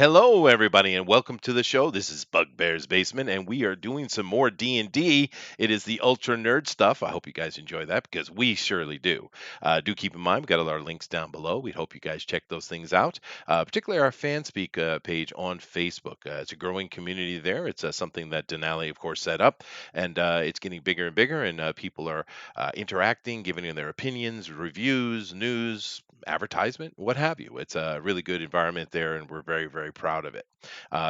Hello, everybody, and welcome to the show. This is Bugbear's Basement, and we are doing some more D&D. It is the ultra nerd stuff. I hope you guys enjoy that because we surely do. Do keep in mind, we've got all our links down below. We hope you guys check those things out, particularly our Fanspeak page on Facebook. It's a growing community there. It's something that Dinale, of course, set up, and it's getting bigger and bigger, and people are interacting, giving in their opinions, reviews, news, advertisement, what have you. It's a really good environment there, and we're very, very proud of it.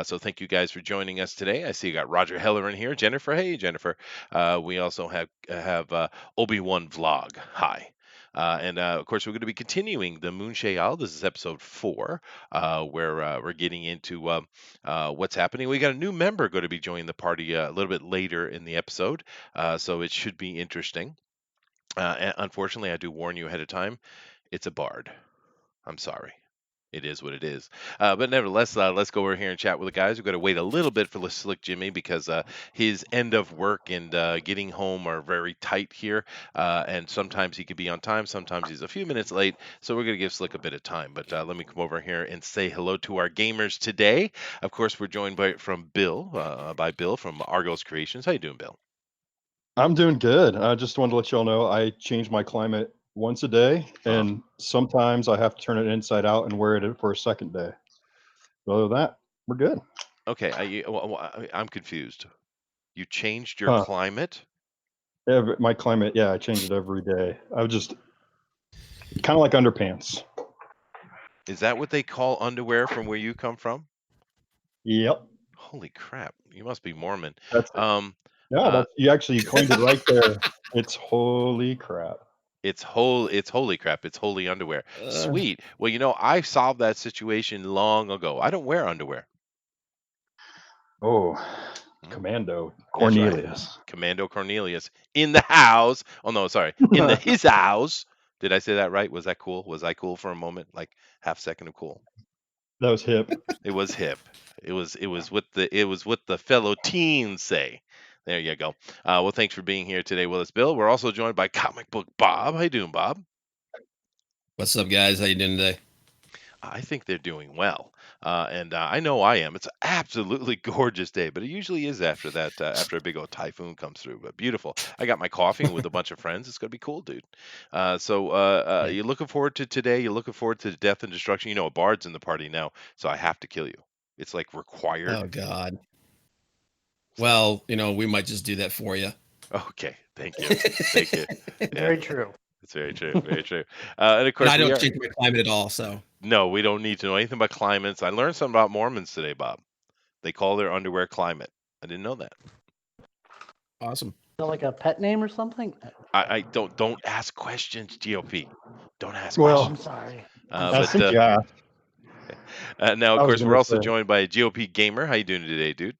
So thank you guys for joining us today. I see you got Roger Heller in here, Jennifer. Hey, Jennifer. We also have Obi-Wan Vlog. Hi. And of course, we're going to be continuing the Moonshea. This is episode 4, where we're getting into what's happening. We got a new member going to be joining the party a little bit later in the episode, so it should be interesting. And unfortunately, I do warn you ahead of time. It's a bard. I'm sorry. It is what it is. But nevertheless, let's go over here and chat with the guys. We've got to wait a little bit for the Slick Jimmy because his end of work and getting home are very tight here. And sometimes he could be on time, sometimes he's a few minutes late. So we're going to give Slick a bit of time. But let me come over here and say hello to our gamers today. Of course, we're joined from Bill, by Bill from Argos Creations. How you doing, Bill? I'm doing good. I just wanted to let y'all know I change my climate once a day, and sometimes I have to turn it inside out and wear it for a second day. But other than that, we're good. Okay, I'm confused. You changed your Huh. climate? My climate, yeah, I change it every day. I was just kind of like underpants. Is that what they call underwear from where you come from? Yep. Holy crap! You must be Mormon. That's it. Um, Yeah, uh, you actually coined it right there. It's holy crap. it's holy crap. It's holy underwear. Uh, Sweet. Well, I solved that situation long ago. I don't wear underwear. Oh, Hmm? Commando That's right. Cornelius. Commando Cornelius in the house. Oh no, sorry. In the That his house. Did I say that right? Was that cool? Was I cool for a moment? Like half second of cool. was hip. It was hip. It was what the fellow teens say. There you go. Well, thanks for being here today with us, Bill. We're also joined by Comic Book Bob. How you doing, Bob? what's up, guys? How you doing today? I think they're doing well, and I know I am. It's an absolutely gorgeous day, but it usually is after that, after a big old typhoon comes through. But beautiful. I got my coffee with a bunch of friends. It's gonna be cool, dude. So Yeah. you're looking forward to today. You're looking forward to death and destruction. A bard's in the party now, so I have to kill you. It's like required. Oh God. Well, we might just do that for you. Okay, thank you, thank you. Yeah, Very true. it's very true, very true. And of And course, I we don't are. change my climate at all. So No, we don't need to know anything about climates. I learned something about Mormons today, Bob. They call their underwear climate. I didn't know that. awesome. Is that like a pet name or something? I don't ask questions, GOP. Don't ask Oh, Well, I'm questions. sorry. I But think yeah, now, of I was course, we're gonna also say. joined by GOP Gamer. How you doing today, dude?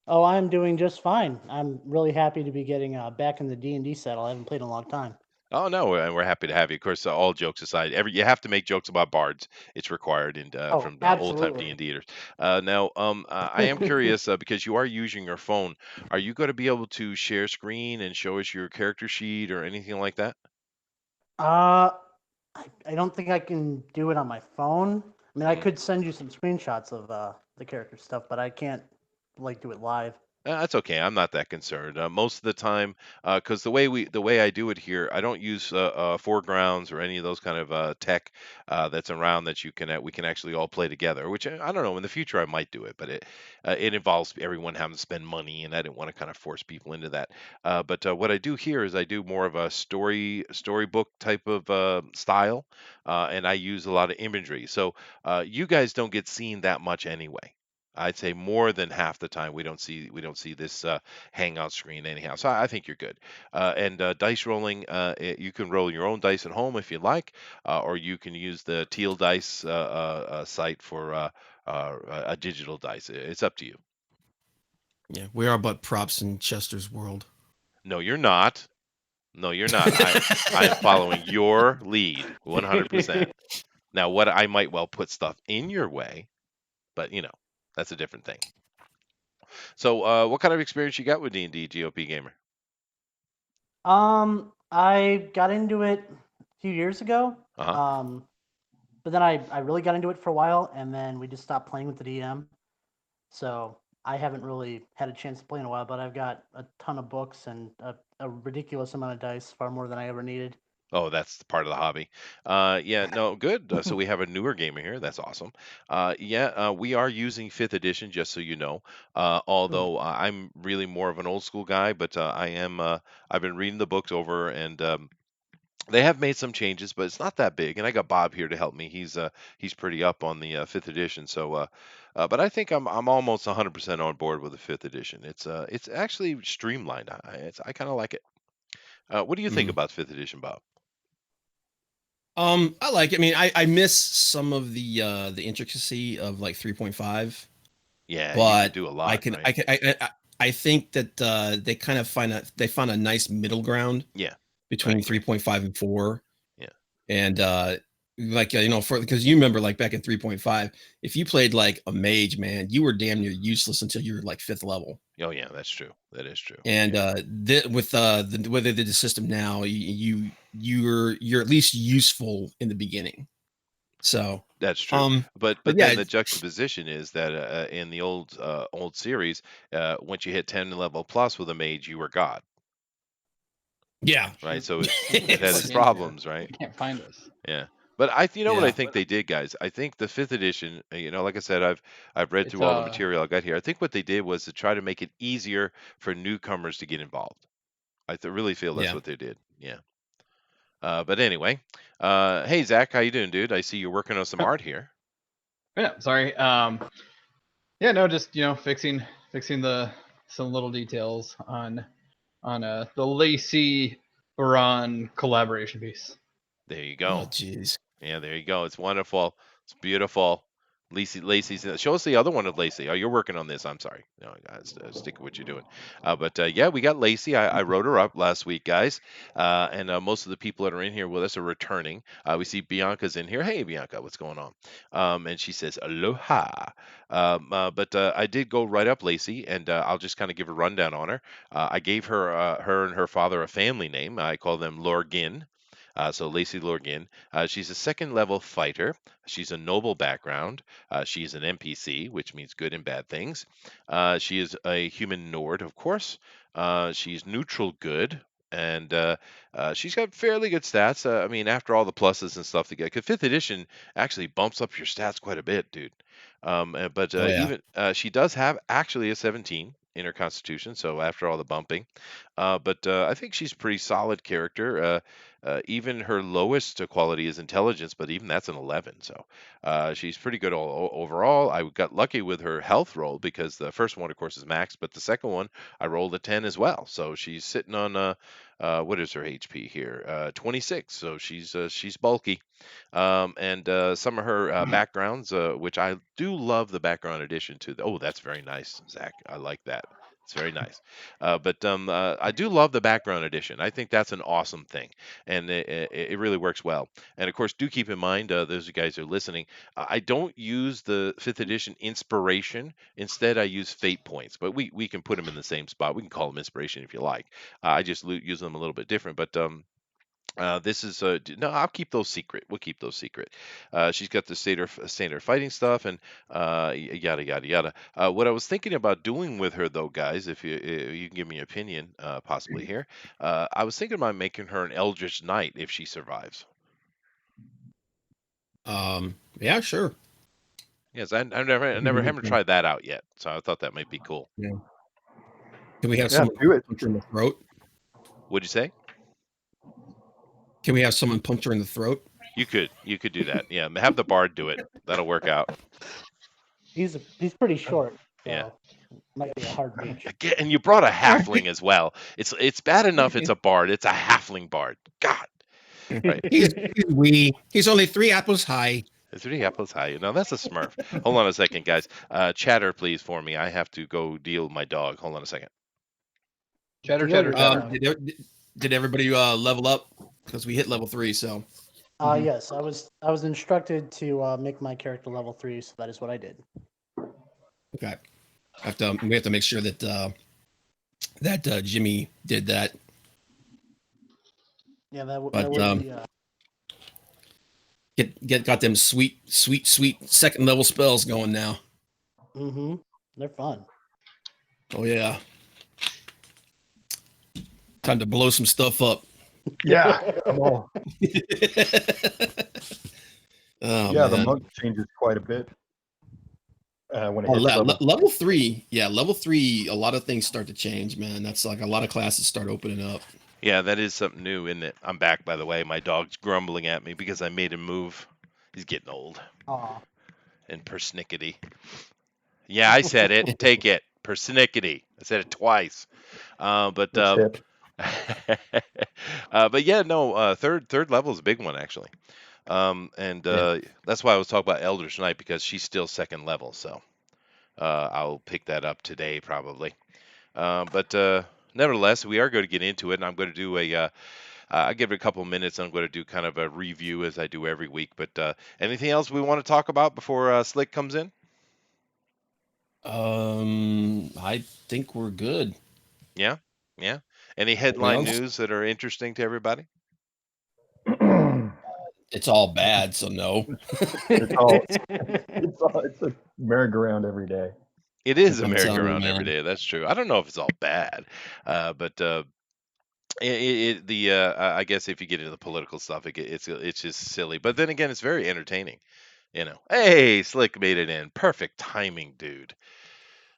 Oh, I'm doing just fine. I'm really happy to be getting back in the D&D saddle. I haven't played in a long time. Oh no, and we're happy to have you. Of course, all jokes aside, you have to make jokes about bards. It's required Oh, from old time absolutely. D&Ders. Now, I am curious because you are using your phone. Are you going to be able to share screen and show us your character sheet or anything like that? Uh, I don't think I can do it on my phone. I mean, I Mm. could send you some screenshots of the character stuff, but I can't do it live. That's okay. I'm not that concerned. Most of the time, because the way I do it here, I don't use foregrounds or any of those kind of tech that's around that we can actually all play together. Which I don't know. In the future, I might do it, but it involves everyone having to spend money, and I didn't want to kind of force people into that. But what I do here is I do more of a storybook type of style, and I use a lot of imagery. So you guys don't get seen that much anyway. I'd say more than half the time we don't see this hangout screen anyhow. So I think you're good. And dice rolling, you can roll your own dice at home if you like, or you can use the Teal Dice site for a digital dice. It's up to you. Yeah, we are but props in Chester's world. No, you're not. No, you're not. I am following your lead 100%. Now, what I might well put stuff in your way, but that's a different thing. So, what kind of experience you got with D&D, GOP gamer? I got into it a few years ago. Uh huh. Um, But then I really got into it for a while, and then we just stopped playing with the DM. So I haven't really had a chance to play in a while, but I've got a ton of books and a ridiculous amount of dice, far more than I ever needed. Oh, that's part of the hobby. Yeah, no, good. So we have a newer gamer here. That's awesome. We are using fifth edition, just so you know. Although I'm really more of an old school guy, but I am. I've been reading the books over, and they have made some changes, but it's not that big. And I got Bob here to help me. He's pretty up on the fifth edition. But I think I'm almost 100% on board with the fifth edition. It's actually streamlined. I kind of like it. What do you think Mm. about fifth edition, Bob? I like it. I mean, I miss some of the intricacy of like 3.5, Yeah, you could but do a I lot, can right? I think that they kind of found a nice middle ground Yeah, I between agree. 3.5 and 4. Yeah. And because you remember like back in 3.5, if you played like a mage, man, you were damn near useless until you were like 5th level. Oh yeah, that's true. That is true. And Yeah, with the way they did the system now, you're at least useful in the beginning. So that's true. But but then yeah, the juxtaposition is that in the old series, once you hit 10 level plus with a mage, you were god, yeah. right? So it had It's- its Into. problems, right? You can't find us. Yeah. But you know what I yeah. think they did, guys? I think the fifth edition, like I said, I've read It's through all the material I got here. I think what they did was to try to make it easier for newcomers to get involved. Really feel that's Yeah. what they did. Yeah. But anyway, hey Zach, how you doing, dude? I see you're working on some art here. Yeah, sorry. Yeah, no, just fixing some little details on the Lacey Baron collaboration piece. There you Oh go. jeez. Yeah, there you go. It's wonderful. It's beautiful. Lacey's in it. Show us the other one of Lacey. Oh, you're working on this. I'm sorry. No, guys, stick with what you're doing. But yeah, we got Lacey. I wrote her up last week, guys. And most of the people that are in here with us are returning. We see Bianca's in here. Hey, Bianca, what's going on? And she says aloha. But I did go right up Lacey, and I'll just kind of give a rundown on her. I gave her and her father a family name. I call them Lorgin. So Lacey Lorgin. She's a second level fighter. She's a noble background. She's an NPC, which means good and bad things. She is a human Nord, of course. She's neutral good. And she's got fairly good stats. I mean, after all the pluses and stuff to get, because fifth edition actually bumps up your stats quite a bit, dude. But Oh yeah. even she does have actually a 17 in her constitution, so after all the bumping. But I think she's a pretty solid character. Even her lowest quality is intelligence, but even that's an 11. So she's pretty good overall. I got lucky with her health roll because the first one, of course, is max, but the second one I rolled a 10 as well. So she's sitting on what is her HP here? 26. So she's bulky. And some of her backgrounds, which I do love the background addition to. Oh, that's very nice, Zach. I like that. It's very nice. But I do love the background edition. I think that's an awesome thing, and it really works well. And of course, do keep in mind, those of you guys who are listening, I don't use the fifth edition inspiration. Instead, I use fate points, but we can put them in the same spot. We can call them inspiration if you like. I just use them a little bit different, but this is no. I'll keep those secret. We'll keep those secret. She's got the standard fighting stuff and yada yada yada. What I was thinking about doing with her, though, guys, if you can give me an opinion, possibly here, I was thinking about making her an Eldritch Knight if she survives. Yeah, sure. Yes, I never haven't tried that out yet, so I thought that might be cool. Yeah. Can we have Yeah, someone do it. punch her in the throat? What'd you say? Can we have someone punch her in the throat? You could do that. Yeah, have the bard do it. That'll work out. He's pretty short. So Yeah. might be a hard reach. And you brought a halfling as well. It's bad enough it's a bard. It's a halfling bard. God. Right. He's only 3 apples high. It's 3 apples high. No, that's a smurf. Hold on a second, guys. Chatter, please, for me. I have to go deal with my dog. Hold on a second. Chatter, Deal chatter, with chatter. your Did everybody level up? Because we hit level 3, so Yes, I was instructed to make my character level 3, so that is what I did. okay. We have to make sure that Jimmy did that. Yeah, that But, would be. got them sweet second level spells going now. Mm-hmm. They're fun. Oh yeah. Time to blow some stuff up. Yeah, come on. Oh Yeah, the man. monk changes quite a bit when it Oh, hits level. level 3. Yeah, level 3, a lot of things start to change, man. That's like a lot of classes start opening up. Yeah, that is something new, isn't it? I'm back, by the way. My dog's grumbling at me because I made him move. He's getting old Aw. and persnickety. Yeah, I said it. Take it. Persnickety. I said it twice. But It's hip. but yeah, no. Third level is a big one actually. And Yeah. that's why I was talking about Eldritch Knight because she's still second level. So I'll pick that up today probably. But nevertheless, we are going to get into it, and I'm going to do a. I'll give it a couple of minutes. I'm going to do kind of a review as I do every week. But anything else we want to talk about before Slick comes in? I think we're good. Yeah, yeah. Any Anything headline else? news that are interesting to everybody? It's all bad, so no. It's a merry-go-round every day. It is a I'm telling you, merry-go-round every man. day. That's true. I don't know if it's all bad, but I guess if you get into the political stuff, it's just silly. But then again, it's very entertaining. Hey, Slick made it in. Perfect timing, dude.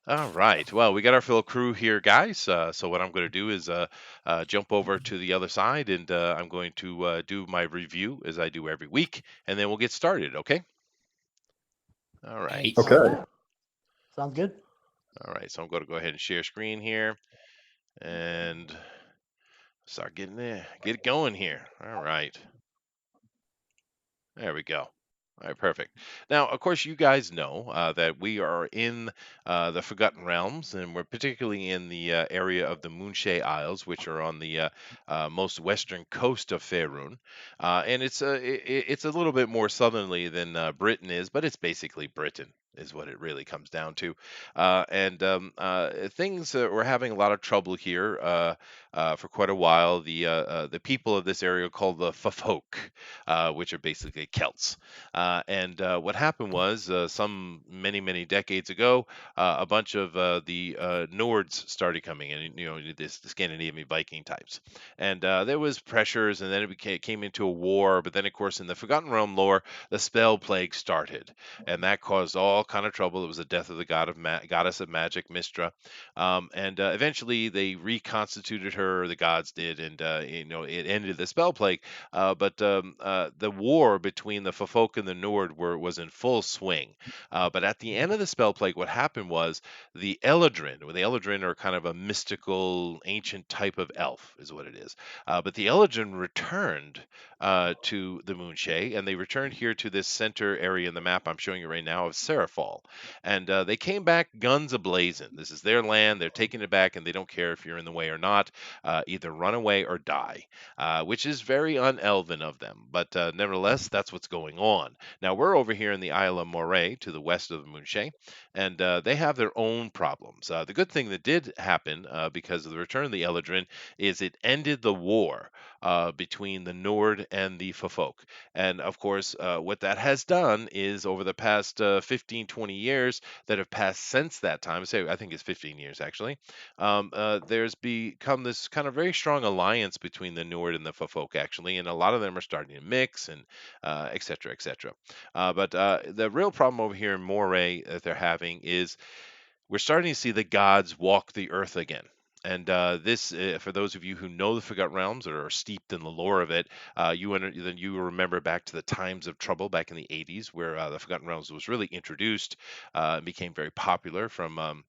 All right. Well, we got our full crew here, guys. So what I'm going to do is jump over to the other side, and I'm going to do my review as I do every week, and then we'll get started. Okay. All right. Right. Okay. Okay. Sounds good. All right. So I'm going to go ahead and share screen here, and start getting there. Get it going here. All right. There we go. All right, perfect. Now, of course, you guys know that we are in the Forgotten Realms, and we're particularly in the area of the Moonshea Isles, which are on the most western coast of Faerun. And it's a little bit more southerly than Britain is, but it's basically Britain, is what it really comes down to. And things we're having a lot of trouble here for quite a while. The people of this area are called the Folk, which are basically Celts. And what happened was, some many decades ago, a bunch of the Nords started coming in. The Scandinavian Viking types, and there was pressures, and then came into a war. But then, of course, in the Forgotten Realm lore, the spell plague started, and that caused all kind of trouble. It was the death of the goddess of magic, Mistra, and eventually they reconstituted her, or the gods did, and it ended the spell plague. But the war between the Folk and the Nord was in full swing. But at the end of the spell plague, what happened was the Eladrin. Well, the Eladrin are kind of a mystical, ancient type of elf, is what it is. But the Eladrin returned to the Moonshea, and they returned here to this center area in the map I'm showing you right now of Serafall. And they came back guns ablazing. This is their land. They're taking it back, and they don't care if you're in the way or not. Either run away or die, which is very un-elven of them. But nevertheless, that's what's going on. Now, we're over here in the Isle of Moray to the west of the Moonshea, and they have their own problems. The good thing that did happen because of the return of the Eladrin is it ended the war between the Nord and the Folk. And of course, what that has done is over the past 15, 20 years that have passed since that time, I think it's 15 years actually, there's become this kind of very strong alliance between the Nord and the Folk actually, and a lot of them are starting to mix and et cetera, et cetera. But the real problem over here in Moray that they're having is we're starting to see the gods walk the earth again. And this, for those of you who know the Forgotten Realms or are steeped in the lore of it, then you remember back to the times of trouble back in the 80s, where the Forgotten Realms was really introduced and became very popular from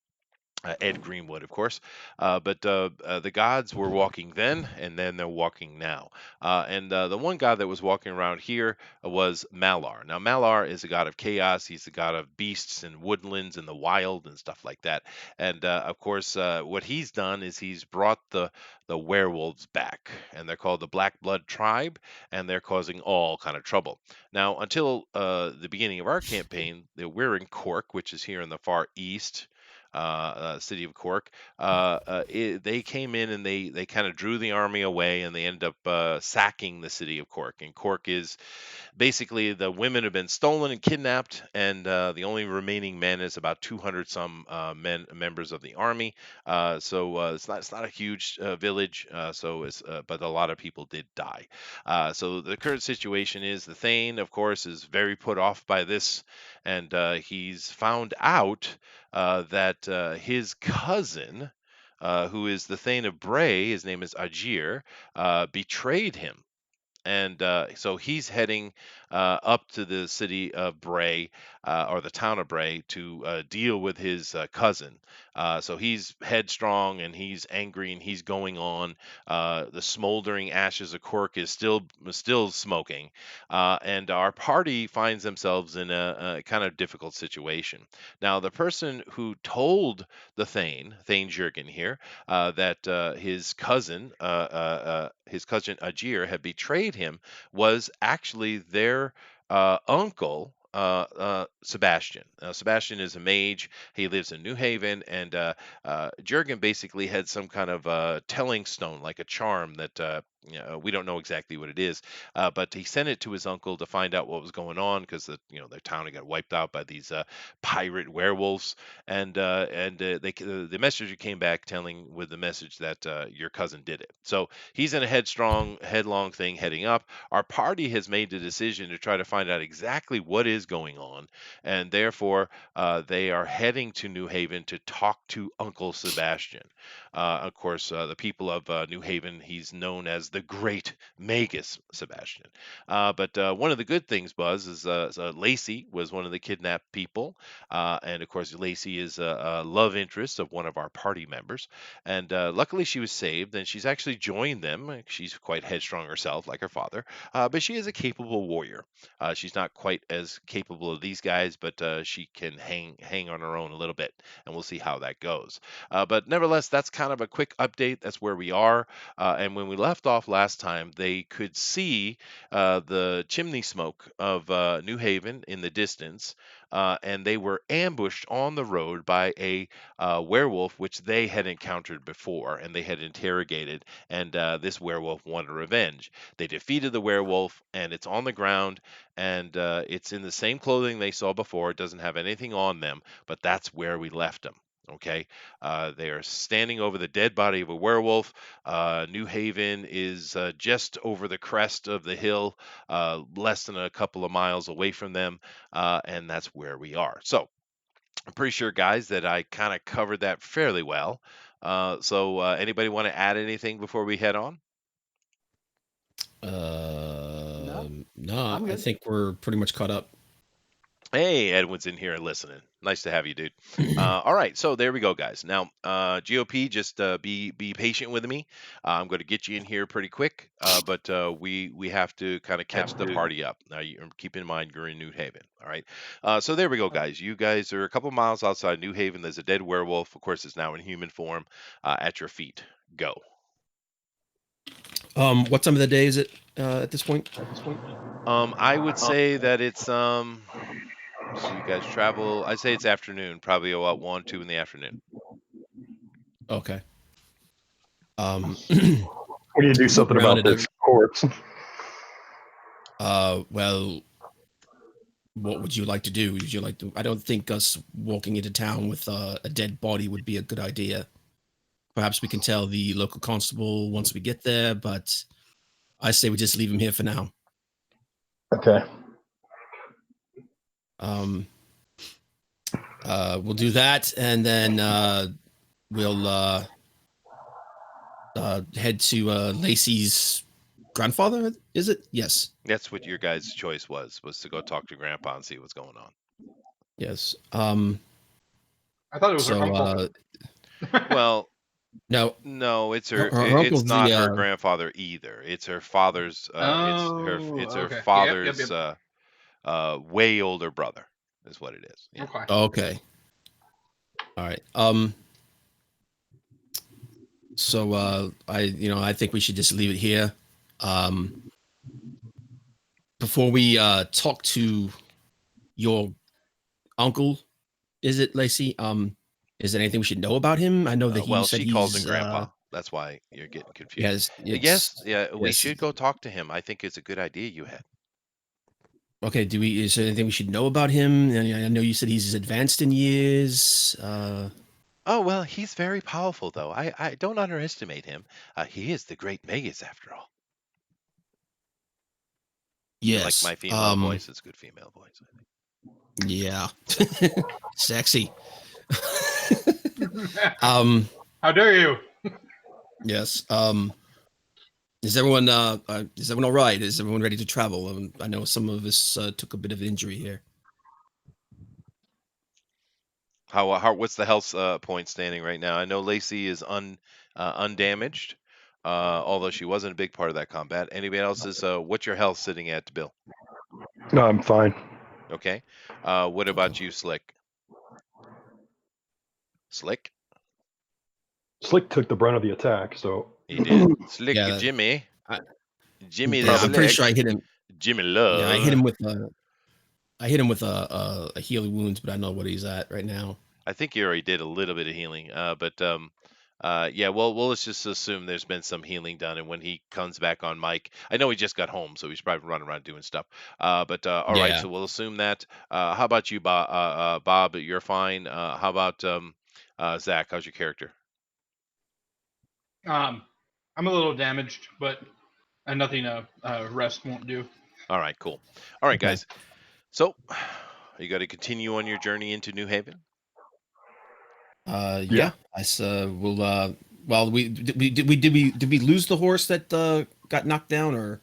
Ed Greenwood, of course. But the gods were walking then, and then they're walking now. And the one god that was walking around here was Malar. Now, Malar is a god of chaos. He's the god of beasts and woodlands and the wild and stuff like that. And of course, what he's done is he's brought the werewolves back, and they're called the Black Blood Tribe, and they're causing all kind of trouble. Now, until the beginning of our campaign, we're in Cork, which is here in the far east city of Cork. They came in and they kind of drew the army away, and they ended up sacking the city of Cork. And Cork is basically the women have been stolen and kidnapped, and the only remaining men is about 200 some members of the army. So it's not a huge village. But a lot of people did die. So the current situation is the Thane, of course, is very put off by this, and he's found out that his cousin. Who is the Thane of Bray? His name is Ajir. Betrayed him, and so he's heading up to the city of Bray, or the town of Bray, to deal with his cousin. So he's headstrong and he's angry and he's going on. The smoldering ashes of Cork is still smoking, and our party finds themselves in a kind of difficult situation. Now, the person who told the Thane Jurgen here, that his cousin Ajir had betrayed him, was actually their uncle. Sebastian. Sebastian is a mage. He lives in New Haven, and Jurgen basically had some kind of telling stone, like a charm that we don't know exactly what it is, but he sent it to his uncle to find out what was going on, because their town had got wiped out by these pirate werewolves, and the messenger came back telling with the message that your cousin did it. So he's in a headlong thing heading up. Our party has made the decision to try to find out exactly what is going on, and therefore they are heading to New Haven to talk to Uncle Sebastian. Of course, the people of New Haven, he's known as the Great Magus Sebastian. But one of the good things is Lacey was one of the kidnapped people, and of course Lacey is a love interest of one of our party members, and luckily she was saved, and she's actually joined them. She's quite headstrong herself, like her father, but she is a capable warrior. She's not quite as capable of these guys, but she can hang on her own a little bit, and we'll see how that goes. But nevertheless, that's kind of a quick update. That's where we are. And when we left off last time, they could see the chimney smoke of New Haven in the distance, and they were ambushed on the road by a werewolf, which they had encountered before and they had interrogated. And this werewolf wanted revenge. They defeated the werewolf, and it's on the ground, and it's in the same clothing they saw before. It doesn't have anything on them, but that's where we left them. Okay, they are standing over the dead body of a werewolf. New Haven is just over the crest of the hill, less than a couple of miles away from them, and that's where we are. So I'm pretty sure, guys, that I kind of covered that fairly well. So anybody want to add anything before we head on? No, I'm I good. think we're pretty much caught up. Hey, Edwin's in here listening. Nice to have you, dude. All right, so there we go, guys. Now, GOP, just be patient with me. I'm going to get you in here pretty quick, but we have to kind of catch the party up. Now, keep in mind you're in New Haven. All right. So there we go, guys. You guys are a couple miles outside New Haven. There's a dead werewolf. Of course, it's now in human form at your feet. Go. What time of the day is it at this point? I would say that it's so you guys travel. I'd say it's afternoon, probably about 1, 2 in the afternoon. Okay. We need to do something around about this corpse. Well, what would you like to do? Would you like to? I don't think us walking into town with a dead body would be a good idea. Perhaps we can tell the local constable once we get there, but I say we just leave him here for now. Okay. We'll do that, and then we'll head to Lacey's grandfather. Is it? Yes. That's what your guys' choice was to go talk to Grandpa and see what's going on. Yes. I thought it was her uncle. Well, no, it's her. Her It's uncle's not the, her grandfather either. It's her father's. It's her okay. father's Yep. way older brother, is what it is. Yeah. Okay. Okay. All right. So I think we should just leave it here. Before we talk to your uncle, is it Lacey? Is there anything we should know about him? I know that you Well, said she calls him he's Grandpa. That's why you're getting confused. yes, Yes, it's yeah, we yes. should go talk to him. I think it's a good idea you had. Okay, is there anything we should know about him? I know you said he's advanced in years. Oh, well, he's very powerful, though. I don't underestimate him. He is the Great Magus, after all. You like Yes. my female voice? It's a good female voice, I think. Yeah. Sexy. How dare you? Yes. Is everyone all right? Is everyone ready to travel? I know some of us took a bit of injury here. What's the health point standing right now? I know Lacey is undamaged, although she wasn't a big part of that combat. Anybody else is what's your health sitting at, Bill? No, I'm fine. Okay. What about you, Slick? Slick? Slick took the brunt of the attack, so He did. Slick, Yeah, Jimmy. Jimmy Yeah, the I'm pretty Slick. sure I hit him. Jimmy Love. Yeah, I hit him with a healing wounds, but I know what he's at right now. I think you already did a little bit of healing, yeah. Well, let's just assume there's been some healing done, and when he comes back on mic, I know he just got home, so he's probably running around doing stuff. All right, Yeah. so we'll assume that. How about you, Bob? Bob, you're fine. How about Zach? How's your character? I'm a little damaged, but nothing rest won't do. All right, cool. All right, Okay. guys. So you got to continue on your journey into New Haven. Yeah. We'll. Well, did we lose the horse that got knocked down, or?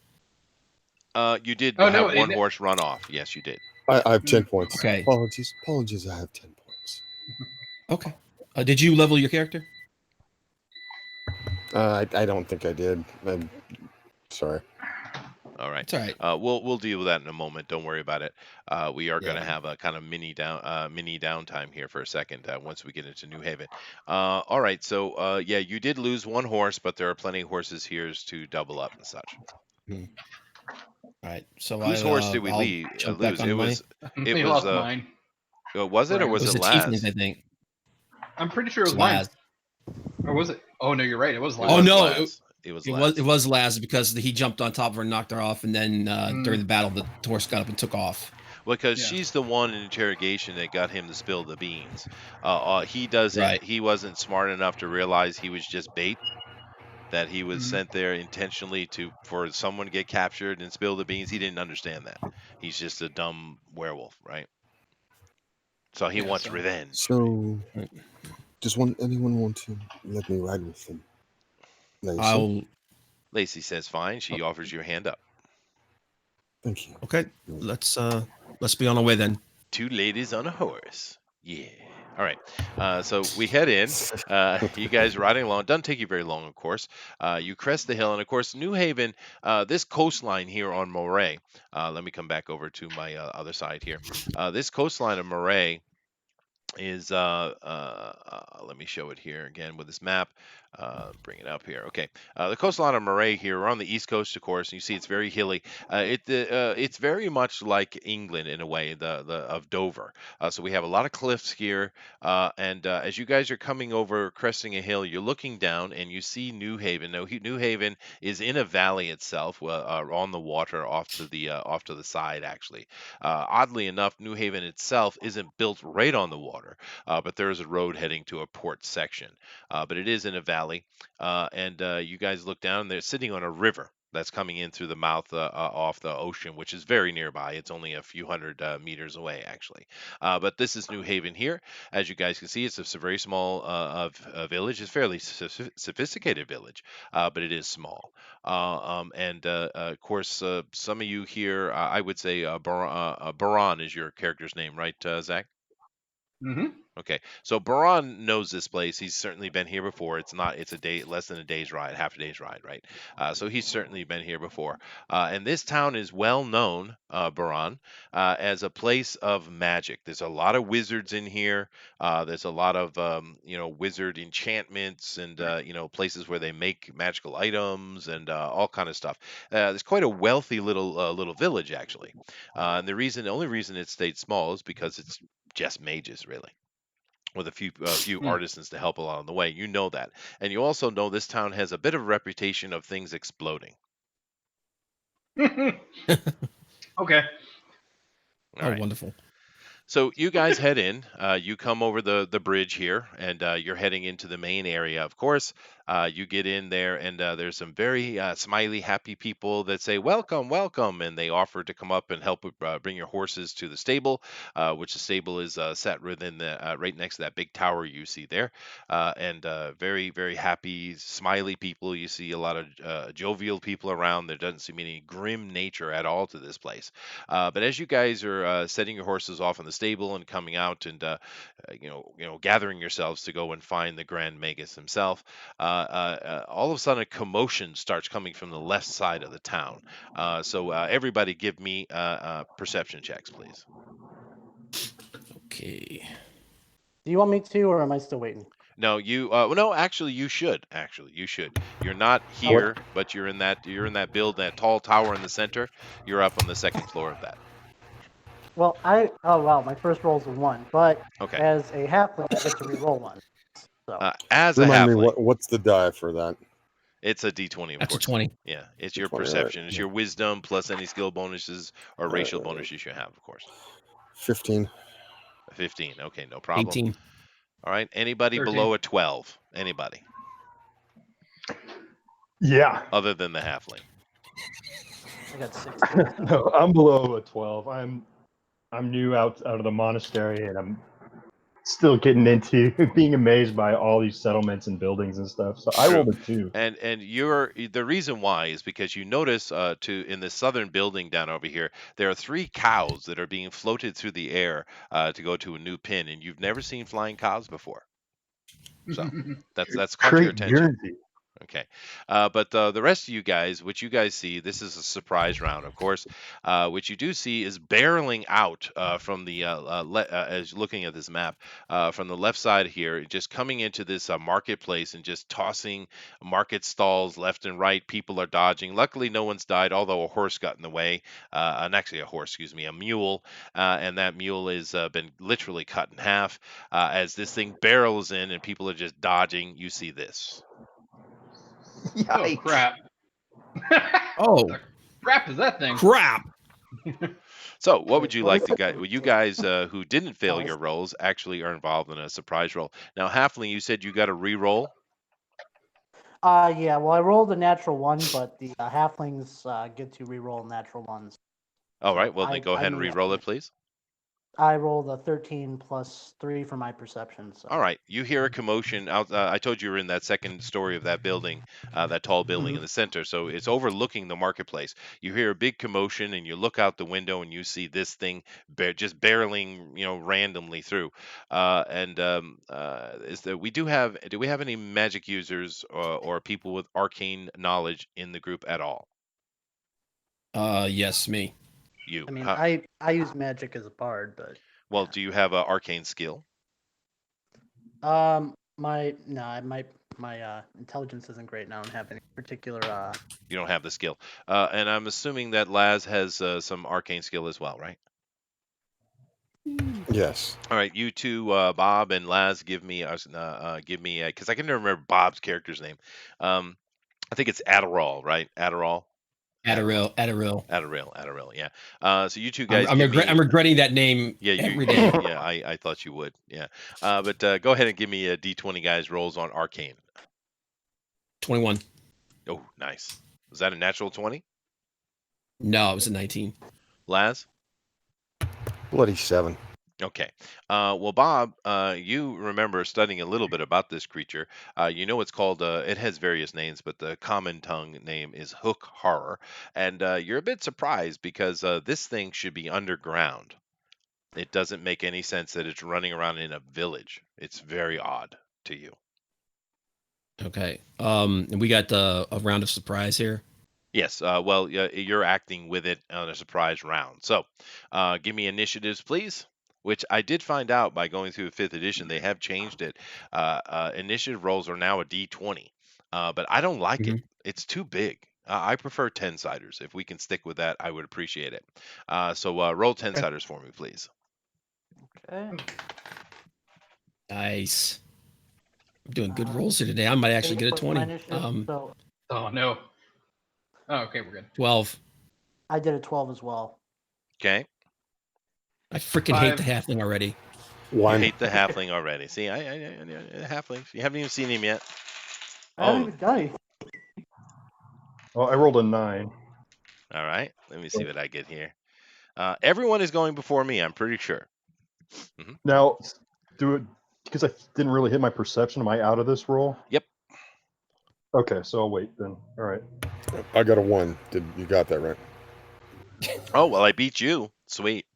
You did Oh, have no, one horse run off. Yes, you did. I have 10 points. Okay. Apologies. I have 10 points. Okay. Did you level your character? I don't think I did. I'm sorry. All right. It's all right. We'll deal with that in a moment. Don't worry about it. We are going to Yeah. have a kind of mini downtime here for a second once we get into New Haven. All right. So yeah, you did lose one horse, but there are plenty of horses here to double up and such. All right. So Whose horse did we I'll lose? jump back on It my- was. It He was. lost mine. Was it or Right. was It was it the tiefling, Laz? I think. I'm pretty sure it was It's mine. Laz. Or was it? Oh no, you're right. It was last. Oh, was no, Laz. It was Laz. It was Laz because he jumped on top of her and knocked her off, and then during the battle, the horse got up and took off. Because Yeah. she's the one in interrogation that got him to spill the beans. He doesn't. Right. He wasn't smart enough to realize he was just bait. That he was Mhm. sent there intentionally for someone to get captured and spill the beans. He didn't understand that. He's just a dumb werewolf, right? So he Yeah, wants so- revenge. So, does anyone want to let me ride with them? Lacey? Lacey says fine. She offers your hand up. Thank you. Okay, let's be on our way then. Two ladies on a horse. Yeah. All right. So we head in. You guys riding along. Doesn't take you very long, of course. You crest the hill, and of course, New Haven. This coastline here on Moray. Let me come back over to my other side here. This coastline of Moray is let me show it here again with this map. Bring it up here. Okay, the coastline of Moray here. We're on the east coast, of course, and you see it's very hilly. It's very much like England in a way, the of Dover. So we have a lot of cliffs here, and as you guys are coming over, cresting a hill, you're looking down and you see New Haven. Now, New Haven is in a valley itself, on the water, off to the side actually. Oddly enough, New Haven itself isn't built right on the water, but there is a road heading to a port section. But it is in a valley, and you guys look down, and they're sitting on a river that's coming in through the mouth off the ocean, which is very nearby. It's only a few hundred meters away, actually. But this is New Haven here. As you guys can see, it's a very small village. It's a fairly sophisticated village, but it is small. Of course, some of you here, I would say Baran is your character's name, right, Zach? Mm-hmm. Okay, so Baran knows this place. He's certainly been here before. It's less than a day's ride, half a day's ride, right? So he's certainly been here before. And this town is well known, Baran, as a place of magic. There's a lot of wizards in here. There's a lot of wizard enchantments and places where they make magical items and all kind of stuff. There's quite a wealthy little village actually. And the only reason it stayed small is because it's just mages, really. with a few artisans to help along the way. You know that, and you also know this town has a bit of a reputation of things exploding. Okay. All Oh, right. wonderful. So you guys head in. You come over the bridge here, and you're heading into the main area. Of course, you get in there, and there's some very smiley, happy people that say "Welcome, welcome," and they offer to come up and help bring your horses to the stable, which the stable is set within the right next to that big tower you see there. And very, very happy, smiley people. You see a lot of jovial people around. There doesn't seem any grim nature at all to this place. But as you guys are setting your horses off in the stable and coming out and gathering yourselves to go and find the Grand Magus himself, all of a sudden a commotion starts coming from the left side of the town. So everybody, give me perception checks, please. Okay. Do you want me to, or am I still waiting? No, you. No, actually, you should. Actually, you should. You're not here, but you're in that build, that tall tower in the center. You're up on the second floor of that. Well, my first roll is a 1, but Okay. as a halfling, I get to re-roll one. So As a Remind me halfling, what's the die for that? it's a D20, of That's a course. 20. Yeah, it's your 20, right, perception. It's yeah. your wisdom plus any skill bonuses or racial bonuses you have, of course. 15. 15. Okay, no problem. 18. All right. Anybody 13. below a 12? Anybody Yeah. other than the halfling? I got 6. No, I'm below a 12. I'm new out of the monastery, and I'm still getting into being amazed by all these settlements and buildings and stuff. So I True. rolled a 2. And the reason why is because you notice in the southern building down over here, there are 3 cows that are being floated through the air to go to a new pin, and you've never seen flying cows before. So that's caught your attention. Guernsey. Okay. But the rest of you guys, what you guys see, this is a surprise round, of course. What you do see is barreling out from the, as looking at this map, from the left side here, just coming into this marketplace and just tossing market stalls left and right. People are dodging. Luckily, no one's died, although a horse got in the way. And actually, a mule. And that mule has been literally cut in half. As this thing barrels in and people are just dodging, you see this. Oh crap! Oh, Crap is that thing? crap. So, what would Wait, you what like is to it? guys? Well, you guys who didn't fail Oh, your rolls actually are involved in a surprise roll. Now, Halfling, you said you got a re-roll. Yeah. Well, I rolled a natural 1, but the halflings get to re-roll natural ones. All So right, well then go ahead and re-roll it, please. I rolled a 13 plus 3 for my perception. So. All right, you hear a commotion out. I told you were in that second story of that building, that tall building in the center. So it's overlooking the marketplace. You hear a big commotion, and you look out the window, and you see this thing just barreling, randomly through. Is that we do have? Do we have any magic users or people with arcane knowledge in the group at all? Yes, me. You. I mean, I use magic as a bard, but Well, do you have an arcane skill? my intelligence isn't great, and I don't have any particular. You don't have the skill. And I'm assuming that Laz has some arcane skill as well, right? Yes. All right, you two, Bob and Laz, give me because I can never remember Bob's character's name. I think it's Adderall, right? Adderall. Adderall, yeah. So you two guys, I'm regretting that name yeah, every day. yeah, I thought you would, yeah. But go ahead and give me a D20, guys. Rolls on arcane. 21. Oh, nice. Was that a natural 20? No, it was a 19. Laz? Bloody 7. Okay. Well, Bob, you remember studying a little bit about this creature. You know it's called, it has various names, but the common tongue name is hook horror. And you're a bit surprised because this thing should be underground. It doesn't make any sense that it's running around in a village. It's very odd to you. Okay. And we got a round of surprise here. Yes. Well, you're acting with it on a surprise round. So give me initiatives, please. Which I did find out by going through the 5th edition. They have changed it. Initiative rolls are now a D20. But I don't like it. It's too big. I prefer 10-siders. If we can stick with that, I would appreciate it. So roll 10-siders for me, please. Okay. Nice. I'm doing good rolls here today. I might actually get a What's my 20. initiative? So Oh no. Oh, okay, we're good. 12. I did a 12 as well. Okay. I freaking hate the 5. halfling already. You One. hate the halfling already. See, I halflings. You haven't even seen him yet. I haven't Oh, even done anything. Well, I rolled a 9. all right. Let me see what I get here. Everyone is going before me. I'm pretty sure. Now, do it because I didn't really hit my perception. Am I out of this roll? Yep. Okay, so I'll wait then. All right. I got a 1. You got that right? Oh well, I beat you. Sweet.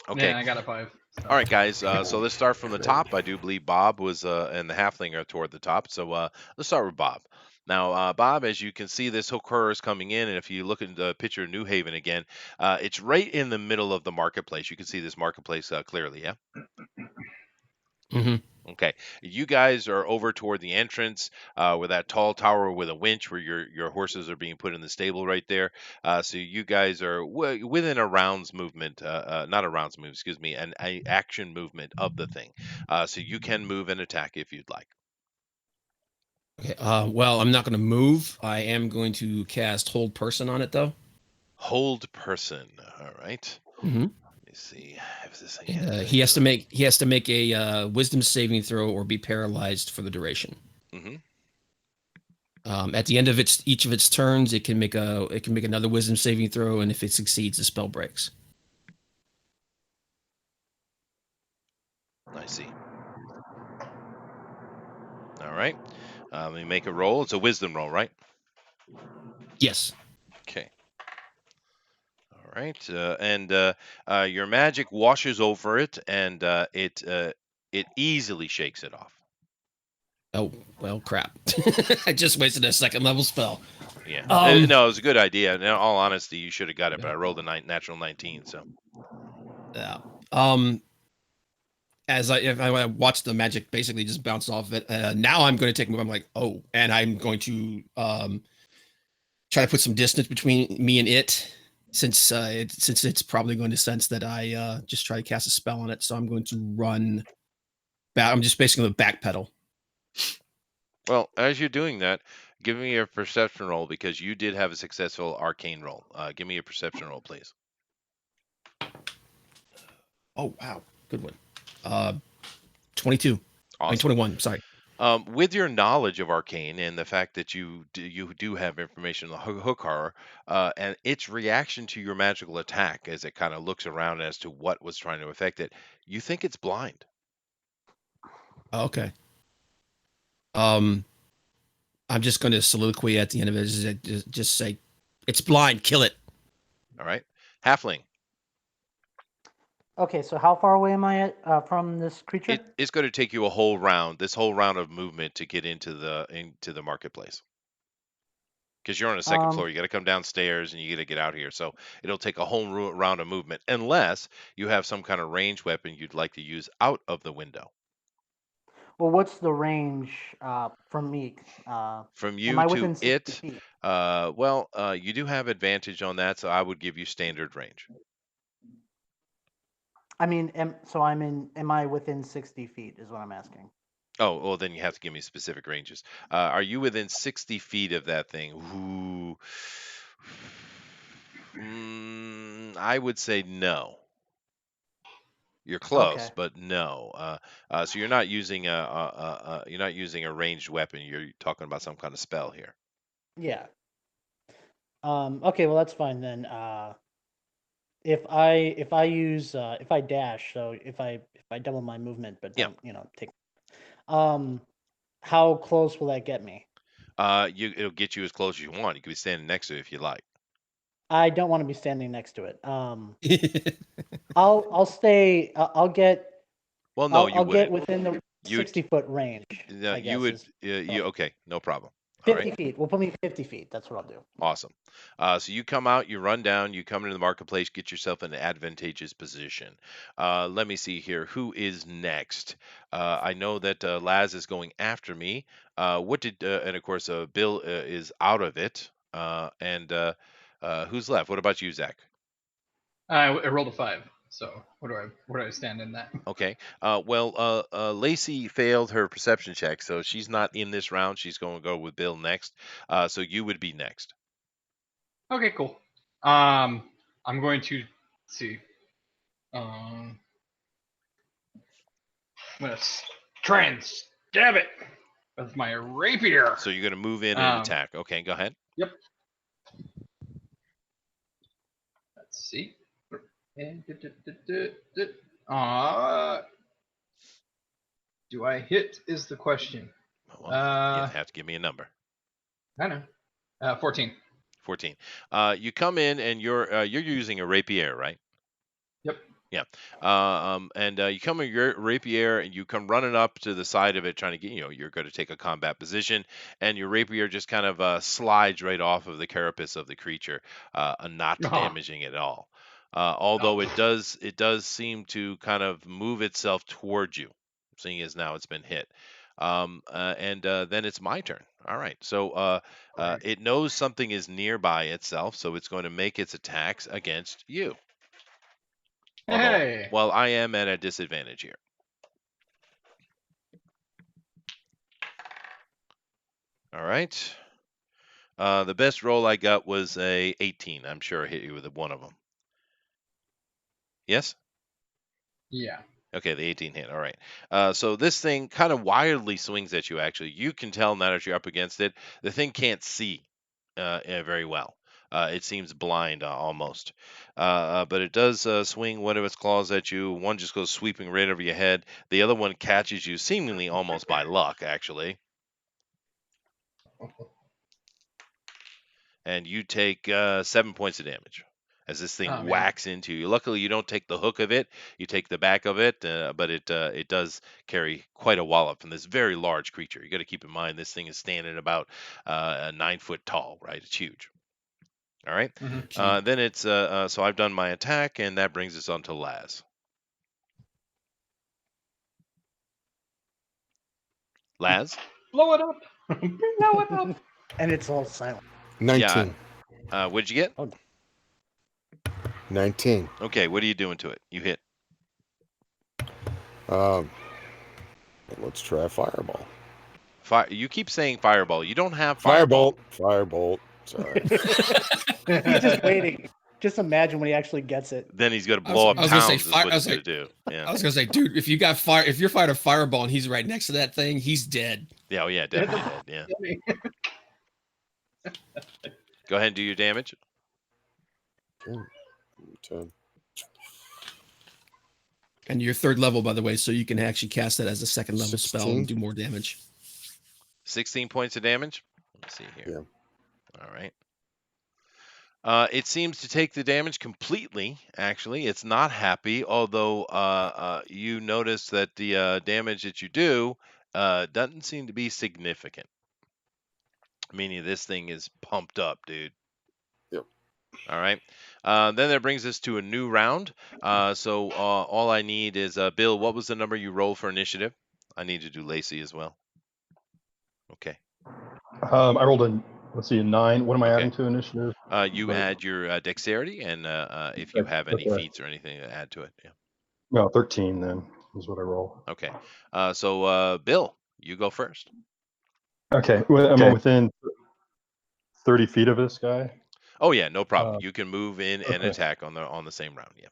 Okay. Yeah, I got a 5. So. All right, guys. So let's start from the top. I do believe Bob was and the halfling are toward the top. So let's start with Bob. Now, Bob, as you can see, this hooker is coming in, and if you look at the picture of New Haven again, it's right in the middle of the marketplace. You can see this marketplace clearly. Yeah. Mm-hmm. Okay, you guys are over toward the entrance with that tall tower with a winch where your horses are being put in the stable right there. So you guys are within a rounds movement, not a rounds move, excuse me, an action movement of the thing. So you can move and attack if you'd like. Okay. Well, I'm not going to move. I am going to cast Hold Person on it, though. Hold person. All right. Mm-hmm. Let me see if this thing And, has he has to make a Wisdom saving throw or be paralyzed for the duration. Mm-hmm. At the end of each of its turns, it can make another Wisdom saving throw, and if it succeeds, the spell breaks. I see. All right. Let me make a roll. It's a wisdom roll, right? Yes. Okay. All right, and your magic washes over it, and it easily shakes it off. Oh well, crap! I just wasted a second level spell. Yeah, Um, no, it was a good idea. In all honesty, you should have got it, but I rolled a natural 19. So Yeah. As if I watch the magic basically just bounce off it. Now I'm going to take a move. I'm like, oh, and I'm going to try to put some distance between me and it, since it's probably going to sense that I just try to cast a spell on it. So I'm going to run back. I'm just basically going to backpedal. well, as you're doing that, give me a perception roll because you did have a successful arcane roll. Give me a perception roll, please. Oh wow, good one. 22. I mean, Awesome. 21. Sorry. With your knowledge of arcane and the fact that you do have information on the hookar, and its reaction to your magical attack as it kind of looks around as to what was trying to affect it, you think it's blind. Okay. I'm just going to soliloquy at the end of it. Just say, "It's blind. Kill it." All right, halfling. Okay, so how far away am I at from this creature? It's going to take you a whole round, this whole round of movement to get into the marketplace. Because you're on the second floor, you got to come downstairs and you got to get out here. So it'll take a whole round of movement, unless you have some kind of ranged weapon you'd like to use out of the window. Well, what's the range from me? From Am you I to within 60 it, feet? you do have advantage on that, so I would give you standard range. I mean, am I within 60 feet is what I'm asking. Oh, well, then you have to give me specific ranges. Are you within 60 feet of that thing? Ooh. I would say no. You're close, Okay. but no. So you're not using a ranged weapon. You're talking about some kind of spell here. Yeah. Okay, well that's fine then. If I use if I dash, so if I double my movement but Yeah. don't, take how close will that get me? It'll get you as close as you want. You can be standing next to it if you like. I don't want to be standing next to it. I'll stay I'll get Well, no, you I'll get wouldn't. within the You'd 60-foot range. I you guess would is okay, no problem. All 50 right. feet. We'll put me 50 feet. That's what I'll do. Awesome. So you come out, you run down, you come into the marketplace, get yourself in an advantageous position. Let me see here. Who is next? I know that Laz is going after me. And of course, Bill is out of it. And who's left? What about you, Zach? I rolled a 5. So where do I stand in that? Okay. Well, Lacey failed her perception check, so she's not in this round. She's going to go with Bill next. So you would be next. Okay, cool. I'm going to see. I'm gonna try and stab it with my rapier. So you're going to move in and attack. Okay, go ahead. Yep. Let's see. And do I hit? Is the question. Well, you have to give me a number. I know. 14. 14. You come in and you're using a rapier, right? Yep. Yeah. And you come with your rapier and you come running up to the side of it, trying to get, you're going to take a combat position, and your rapier just kind of slides right off of the carapace of the creature, not damaging it at all. Although it does seem to kind of move itself towards you, seeing as now it's been hit. And then it's my turn. All right. So it knows something is nearby itself, so it's going to make its attacks against you. Although, Hey. well, I am at a disadvantage here. All right. The best roll I got was a 18. I'm sure I hit you with one of them. Yes? Yeah. Okay, the 18 hit. All right. So this thing kind of wildly swings at you, actually. You can tell now that you're up against it. The thing can't see very well. It seems blind almost. But it does swing one of its claws at you. One just goes sweeping right over your head. The other one catches you seemingly almost by luck, actually. And you take 7 points of damage as this thing whacks into you. Luckily, you don't take the hook of it. You take the back of it, but it does carry quite a wallop from this very large creature. You got to keep in mind this thing is standing about 9 foot tall, right? It's huge. All right. Then it's so I've done my attack, and that brings us on to Laz. Laz? Blow it up. Blow it up. And it's all silent. 19. Yeah. What'd you get? 19. Okay. What are you doing to it? You hit. Let's try fireball. You keep saying fireball. You don't have fireball. Firebolt. Sorry. He's just waiting. Just imagine when he actually gets it. Then he's going to blow up towns. Is what he's going to do. Yeah. I was going to say, dude, if you're fighting a fireball and he's right next to that thing, he's dead. Yeah, yeah, definitely dead. Yeah. Go ahead and do your damage. 10. And you're third level, by the way, so you can actually cast that as a second level spell and do more damage. 16 points of damage. Let's see here. Yeah. All right. It seems to take the damage completely, actually. It's not happy, although you notice that the damage that you do doesn't seem to be significant. Meaning this thing is pumped up, dude. Yep. All right. Then that brings us to a new round. So all I need is, Bill, what was the number you rolled for initiative? I need to do Lacey as well. Okay. I rolled a 9. What am I adding to initiative? You add your dexterity, and if you have any feats or anything to add to it. Yeah. No, 13 then is what I roll. Okay. So Bill, you go first. Okay. Well, I'm within 30 feet of this guy. Oh yeah, no problem. You can move in and attack on the same round. Yeah.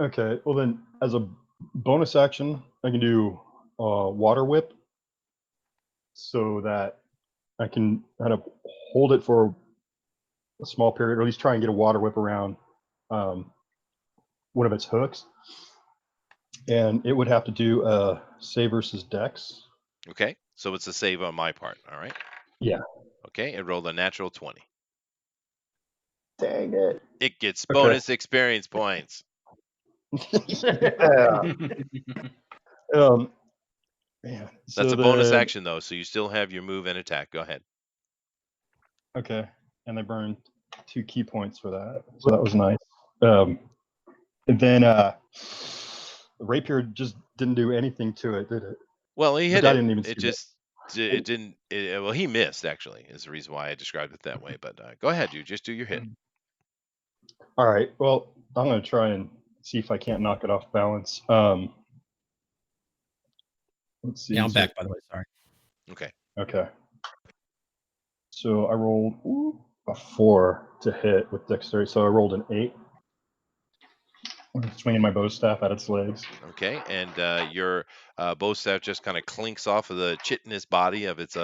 Okay. Well then, as a bonus action, I can do water whip, so that I can kind of hold it for a small period, or at least try and get a water whip around one of its hooks. And it would have to do a save versus dex. Okay. So it's a save on my part. All right. Yeah. Okay. It rolled a natural 20. Dang it. It gets bonus experience points. Yeah. Man. That's a bonus action though, so you still have your move and attack. Go ahead. Okay. And I burned 2 key points for that. So that was nice. And then the rapier just didn't do anything to it, did it? Well, he hit I it. didn't even see It just it didn't. Well, he missed actually. Is the reason why I described it that way. But go ahead, you just do your hit. All right. Well, I'm going to try and see if I can't knock it off balance. Let's see. Yeah, I'm so- back, by the way. Sorry. Okay. Okay. So I rolled a 4 to hit with dexterity. So I rolled an 8. I'm swinging my bow staff at its legs. Okay, and your bow staff just kind of clinks off of the chitinous body of its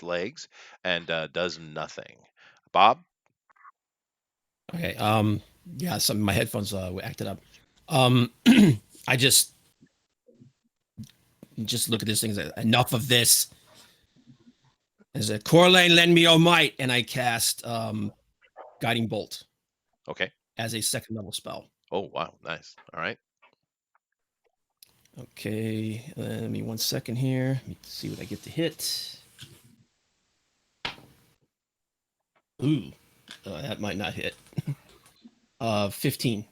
legs and does nothing. Bob? Okay. Yeah, some of my headphones were acted up. I just look at this thing and say, enough of this. There's a Corlane, lend me your might, and I cast Guiding Bolt Okay. as a second level spell. Oh, wow, nice. All right. Okay, let me 1 second here. Let me see what I get to hit. Ooh, that might not hit. 15.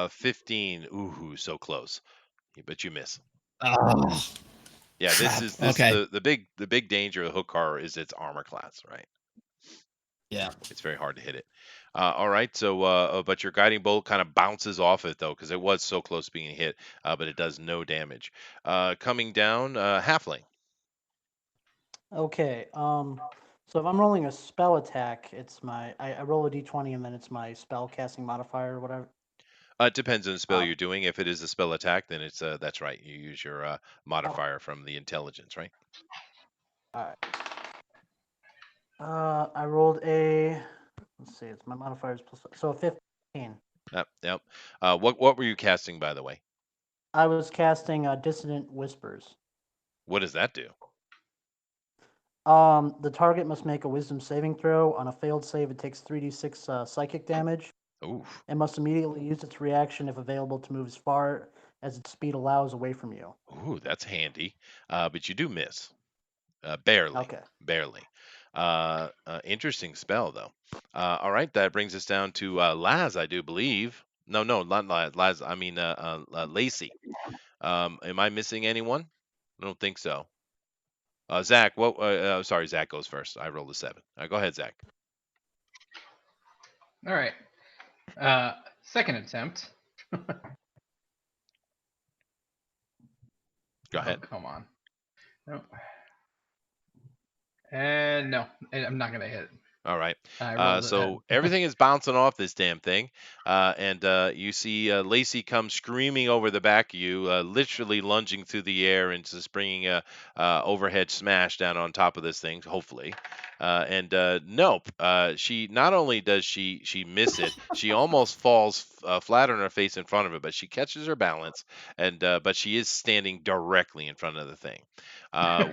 15. Ooh, so close. But you miss. Oh, Yeah, crap. this Okay. the big danger of the Hookar is its armor class, right? Yeah. It's very hard to hit it. All right, so but your guiding bolt kind of bounces off it though, because it was so close to being hit, but it does no damage. Coming down, halfling. Okay. So if I'm rolling a spell attack, it's I roll a d20 and then it's my spell casting modifier or whatever. It depends on the spell Um, you're doing. If it is a spell attack, then it's that's right. You use your modifier from the intelligence, right? All right. I rolled a. Let's see. It's my modifiers plus. So a 15. Yep. What were you casting, by the way? I was casting Dissonant Whispers. What does that do? The target must make a Wisdom saving throw. On a failed save, it takes 3d6 psychic damage. Oof. It must immediately use its reaction if available to move as far as its speed allows away from you. Ooh, that's handy. But you do miss. Barely. Okay. Barely. Interesting spell though. All right, that brings us down to Laz, I do believe. No, not Laz. Laz, I mean Lacey. Am I missing anyone? I don't think so. Zach, what? Sorry, Zach goes first. I rolled a 7. Go ahead, Zach. All right. Second attempt. Go ahead. Oh, come on. No. And no, I'm not gonna hit it. All right. I rolled So everything is bouncing off this damn thing, and you see Lacey come screaming over the back of you, literally lunging through the air and just bringing a overhead smash down on top of this thing, hopefully. And nope, she not only does she miss it, she almost falls flat on her face in front of it, but she catches her balance, and but she is standing directly in front of the thing,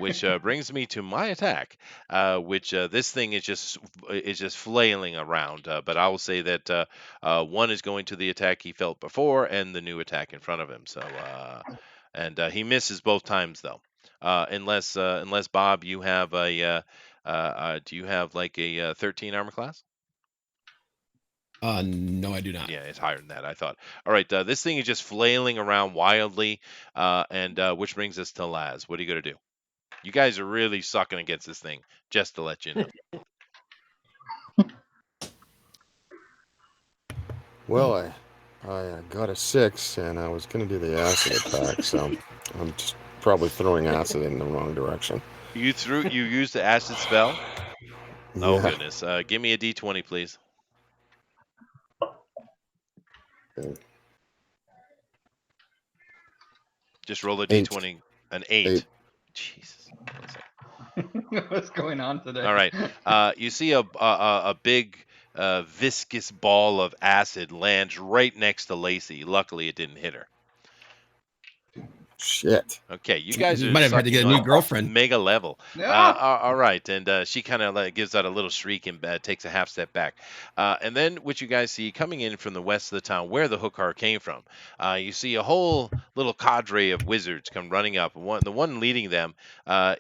which brings me to my attack, which this thing is just flailing around. But I will say that one is going to the attack he felt before, and the new attack in front of him. So and he misses both times though, unless Bob, you have a do you have like a 13 armor class? No, I do not. Yeah, it's higher than that, I thought. All right, this thing is just flailing around wildly, and which brings us to Laz. What are you gonna do? You guys are really sucking against this thing, just to let you know. Well, I got a 6, and I was going to do the acid attack, so I'm just probably throwing acid in the wrong direction. You used the acid spell? Oh Yeah. goodness. Give me a D20, please. Okay. Just roll a Eight. D20. An 8. 8. Jesus. What's going on today? All right. You see a big viscous ball of acid lands right next to Lacey. Luckily, it didn't hit her. Shit. Okay, you guys You are might have had to sucking get a new on girlfriend. mega level. Ah! All right, and she kind of gives out a little shriek and takes a half step back. And then what you guys see coming in from the west of the town, where the Hookar came from, you see a whole little cadre of wizards come running up. The one leading them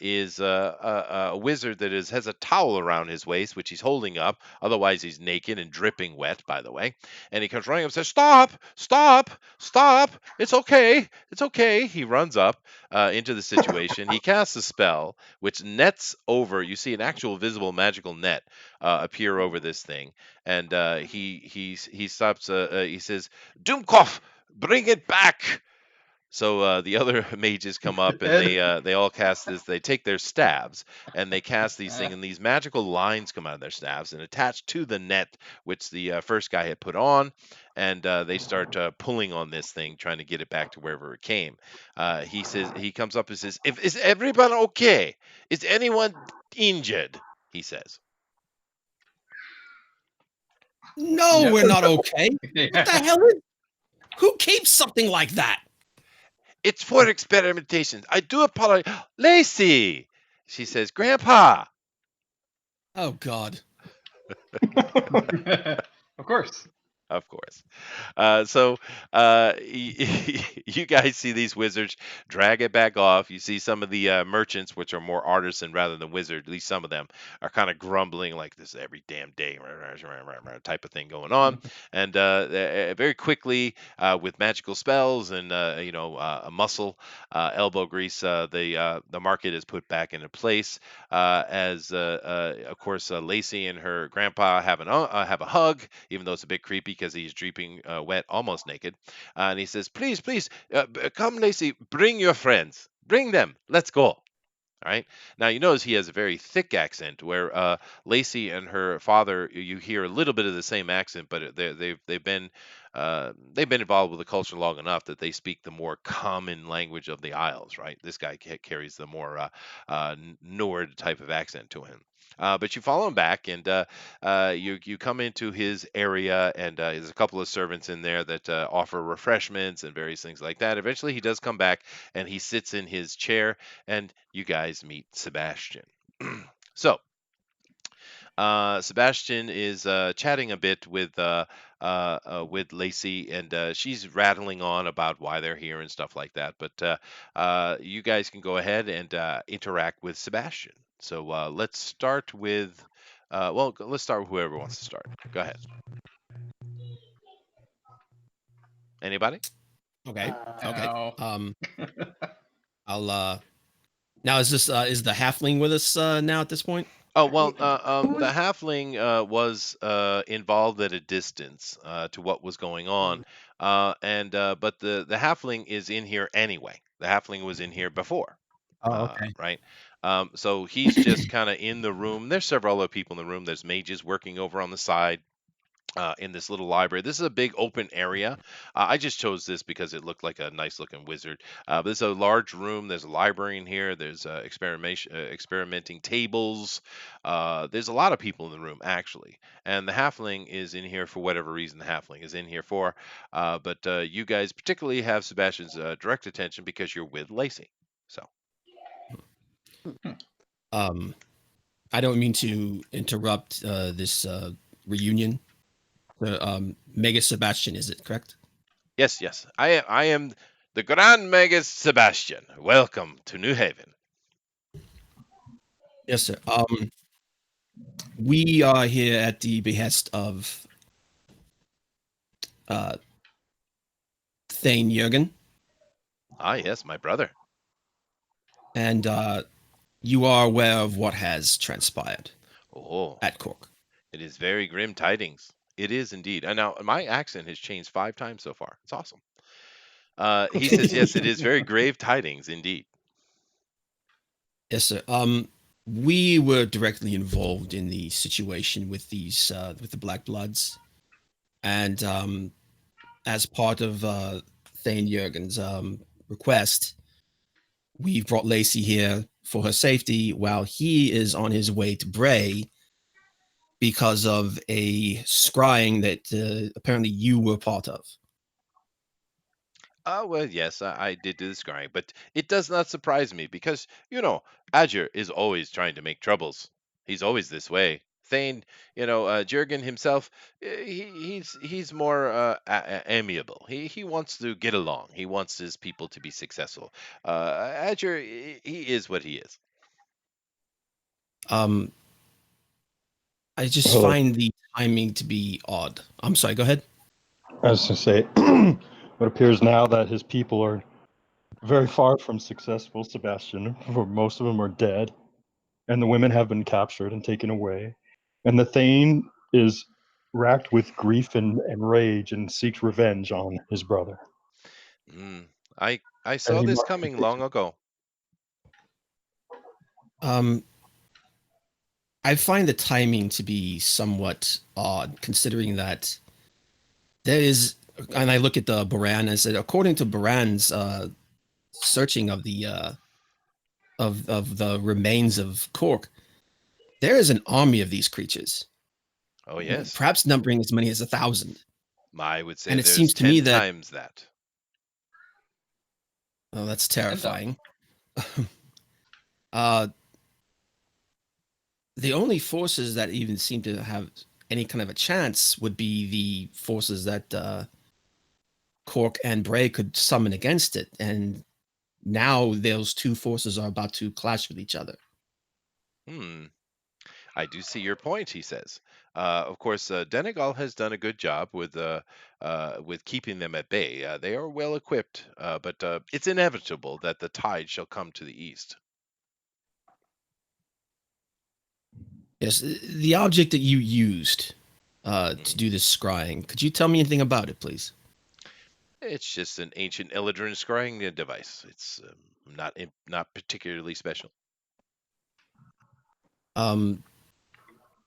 is a wizard that has a towel around his waist, which he's holding up. Otherwise, he's naked and dripping wet, by the way. And he comes running up and says, "Stop! Stop! Stop! It's okay! It's okay!" He runs up into the situation. He casts a spell which nets over. You see an actual visible magical net appear over this thing, and he stops. He says, "Doomkoff, bring it back." So the other mages come up and they all cast this. They take their staves and they cast these things, and these magical lines come out of their staves and attach to the net which the first guy had put on, and they start pulling on this thing, trying to get it back to wherever it came. He comes up and says, "Is everyone okay? Is anyone injured?" He says. No, Yep. we're not okay. What the hell is? Who keeps something like that? "It's for experimentation. I do apologize." "Lacey," she says, "Grandpa." Oh God. Of course. Of course. You guys see these wizards drag it back off. You see some of the merchants, which are more artisan rather than wizard. At least some of them are kind of grumbling, like this every damn day type of thing going on. And very quickly, with magical spells and a muscle, elbow grease, the market is put back into place. As of course, Lacey and her grandpa have a hug, even though it's a bit creepy because he's dripping wet, almost naked. And he says, "Please, please, come, Lacey. Bring your friends. Bring them. Let's go." All right. Now you notice he has a very thick accent, where Lacey and her father, you hear a little bit of the same accent, but they've been involved with the culture long enough that they speak the more common language of the Isles. Right. This guy carries the more Nord type of accent to him. But you follow him back, and you come into his area, and there's a couple of servants in there that offer refreshments and various things like that. Eventually, he does come back, and he sits in his chair, and you guys meet Sebastian. So, Sebastian is chatting a bit with Lacey, and she's rattling on about why they're here and stuff like that. But you guys can go ahead and interact with Sebastian. So let's start with, let's start with whoever wants to start. Go ahead. Anybody? Okay. Okay. Ow. I'll. Now is the halfling with us now at this point? Oh well, the halfling was involved at a distance to what was going on, but the halfling is in here anyway. The halfling was in here before, Oh, okay. right? So he's just kind of in the room. There's several other people in the room. There's mages working over on the side. In this little library. This is a big open area. I just chose this because it looked like a nice looking wizard. But it's a large room. There's a library in here. There's experimenting tables. There's a lot of people in the room, actually. And the halfling is in here for whatever reason the halfling is in here for. But you guys particularly have Sebastian's direct attention because you're with Lacey. So. I don't mean to interrupt this reunion. Magus Sebastian, is it correct? Yes, yes. I am the Great Magus Sebastian. Welcome to New Haven. Yes, sir. We are here at the behest of Thane Jurgen, Ah, yes, my brother. and you are aware of what has transpired Oh, at Cork. it is very grim tidings. It is indeed. And now my accent has changed 5 times so far. It's awesome. He says, yes, it is very grave tidings indeed. Yes, sir. We were directly involved in the situation with these with the Black Bloods, and as part of Thane Jurgen's request, we've brought Lacey here for her safety while he is on his way to Bray because of a scrying that apparently you were part of. Well, yes, I did do the scrying, but it does not surprise me because, Azure is always trying to make troubles. He's always this way. Thane, Jurgen himself, he's more amiable. He wants to get along. He wants his people to be successful. Azure, he is what he is. I just Hello. find the timing to be odd. I'm sorry, go ahead. I was going to say, it appears now that his people are very far from successful, Sebastian, for most of them are dead, and the women have been captured and taken away. And the Thane is racked with grief and rage and seeks revenge on his brother. Mm, I And saw he this must coming be long ago. I find the timing to be somewhat odd, considering that there is, and I look at the Baran and said, according to Baran's searching of the of the remains of Cork, there is an army of these creatures, Oh yes, perhaps numbering as many as 1,000. I would say And it there's seems to me 10 that, times that. oh, that's 10,000. terrifying. uh, the only forces that even seem to have any kind of a chance would be the forces that Cork and Bray could summon against it. And now those two forces are about to clash with each other. Hmm. I do see your point, he says. Of course, Denegal has done a good job with keeping them at bay. They are well equipped, but it's inevitable that the tide shall come to the east. Yes, the object that you used to Mhm. do this scrying, could you tell me anything about it, please? It's just an ancient Eladrin scrying device. It's not particularly special. The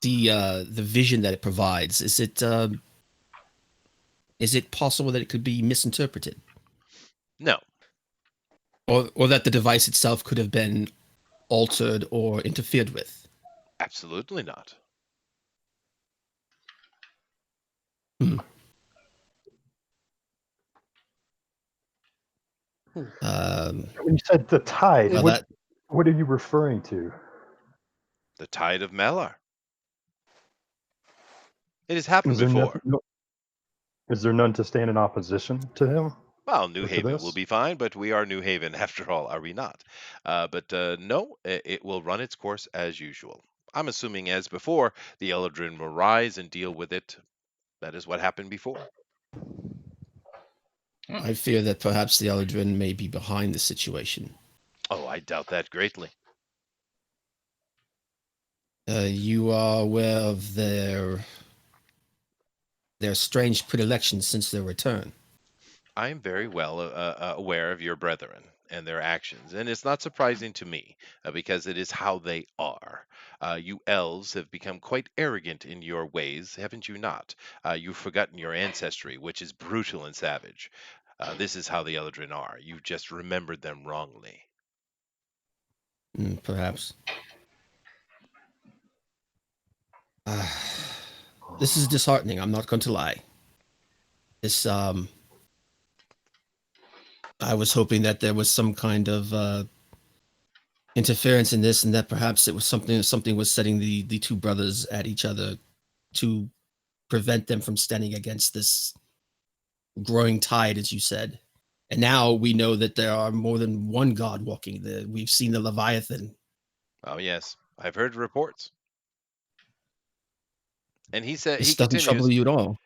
vision that it provides, is it possible that it could be misinterpreted, No, or that the device itself could have been altered or interfered with? absolutely not. Hmm. When you said the tide, Well, what are you referring to? The tide of Malar. It has happened Is there before. nothing? Is there none to stand in opposition to him Well, New or to Haven will this? be fine, but we are New Haven after all, are we not? But no, it will run its course as usual. I'm assuming, as before, the Eldrin will rise and deal with it. That is what happened before. I fear that perhaps the Eldrin may be behind the situation. Oh, I doubt that greatly. You are aware of their strange predilections since their return. I am very well aware of your brethren and their actions, and it's not surprising to me because it is how they are. You elves have become quite arrogant in your ways, haven't you not? You've forgotten your ancestry, which is brutal and savage. This is how the Eldrin are. You've just remembered them wrongly. Perhaps. This is disheartening. I'm not going to lie. This I was hoping that there was some kind of interference in this, and that perhaps it was something was setting the two brothers at each other to prevent them from standing against this growing tide, as you said. And now we know that there are more than one god walking there. We've seen the Leviathan. Oh yes, I've heard reports. And he This doesn't trouble continues. you at all.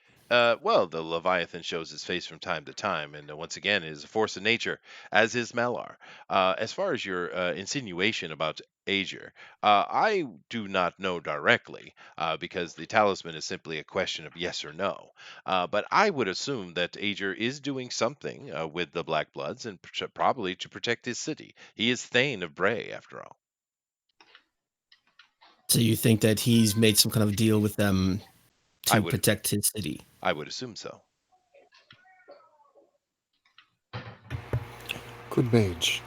Well, the Leviathan shows his face from time to time, and once again is a force of nature, as is Malar. As far as your insinuation about Ager, I do not know directly, because the talisman is simply a question of yes or no. But I would assume that Ager is doing something with the Black Bloods, and probably to protect his city. He is Thane of Bray, after all. So you think that he's made some kind of deal with them I to would protect his city? I would assume so. Good mage.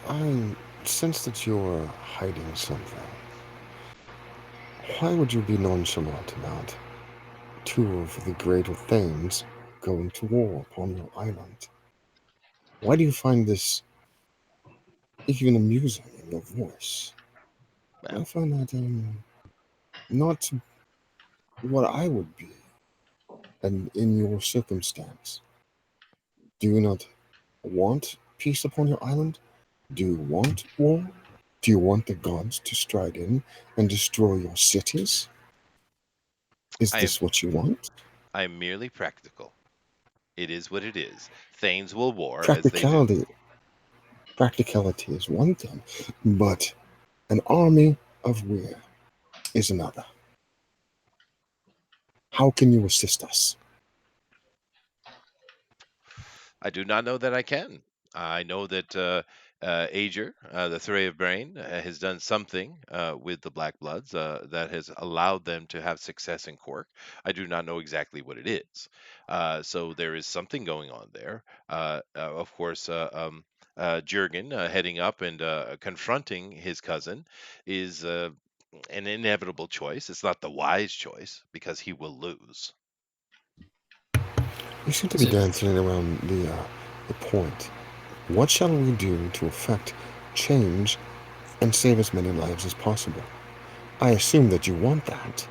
I sense that you're hiding something. Why would you be nonchalant about two of the greater Thanes going to war upon your island? Why do you find this even amusing in your voice? I Well, find that not what I would be, and in your circumstance. Do you not want peace upon your island? Do you want war? Do you want the gods to stride in and destroy your cities? Is I am this what you want? I am merely practical. It is what it is. Thanes will war as they do. Practicality is one thing, but an army of Weir is another. How can you assist us? I do not know that I can. I know that Ager, the Threy of Brain, has done something with the Black Bloods that has allowed them to have success in Cork. I do not know exactly what it is. So there is something going on there. Of course, Jurgen heading up and confronting his cousin is an inevitable choice. It's not the wise choice because he will lose. We seem to Is be it dancing around the point. What shall we do to effect change and save as many lives as possible? I assume that you want that.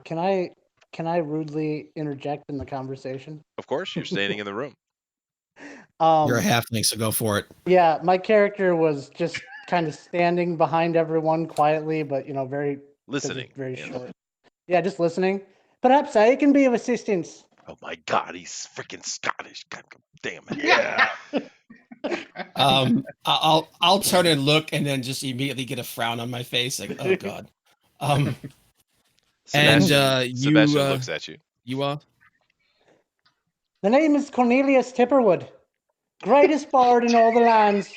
Can I rudely interject in the conversation? Of course, you're standing in the room. you're a halfling, so go for it. Yeah, my character was just kind of standing behind everyone quietly, but very 'cause it's Listening. very Yes. short. Yeah, just listening. Perhaps I can be of assistance. Oh my God, he's freaking Scottish. God damn it. Yeah. I'll turn and look, and then just immediately get a frown on my face, like, oh god. And Sebastian, Sebastian you looks at you. you are The name is Cornelius Tipperwood, greatest bard in all the lands.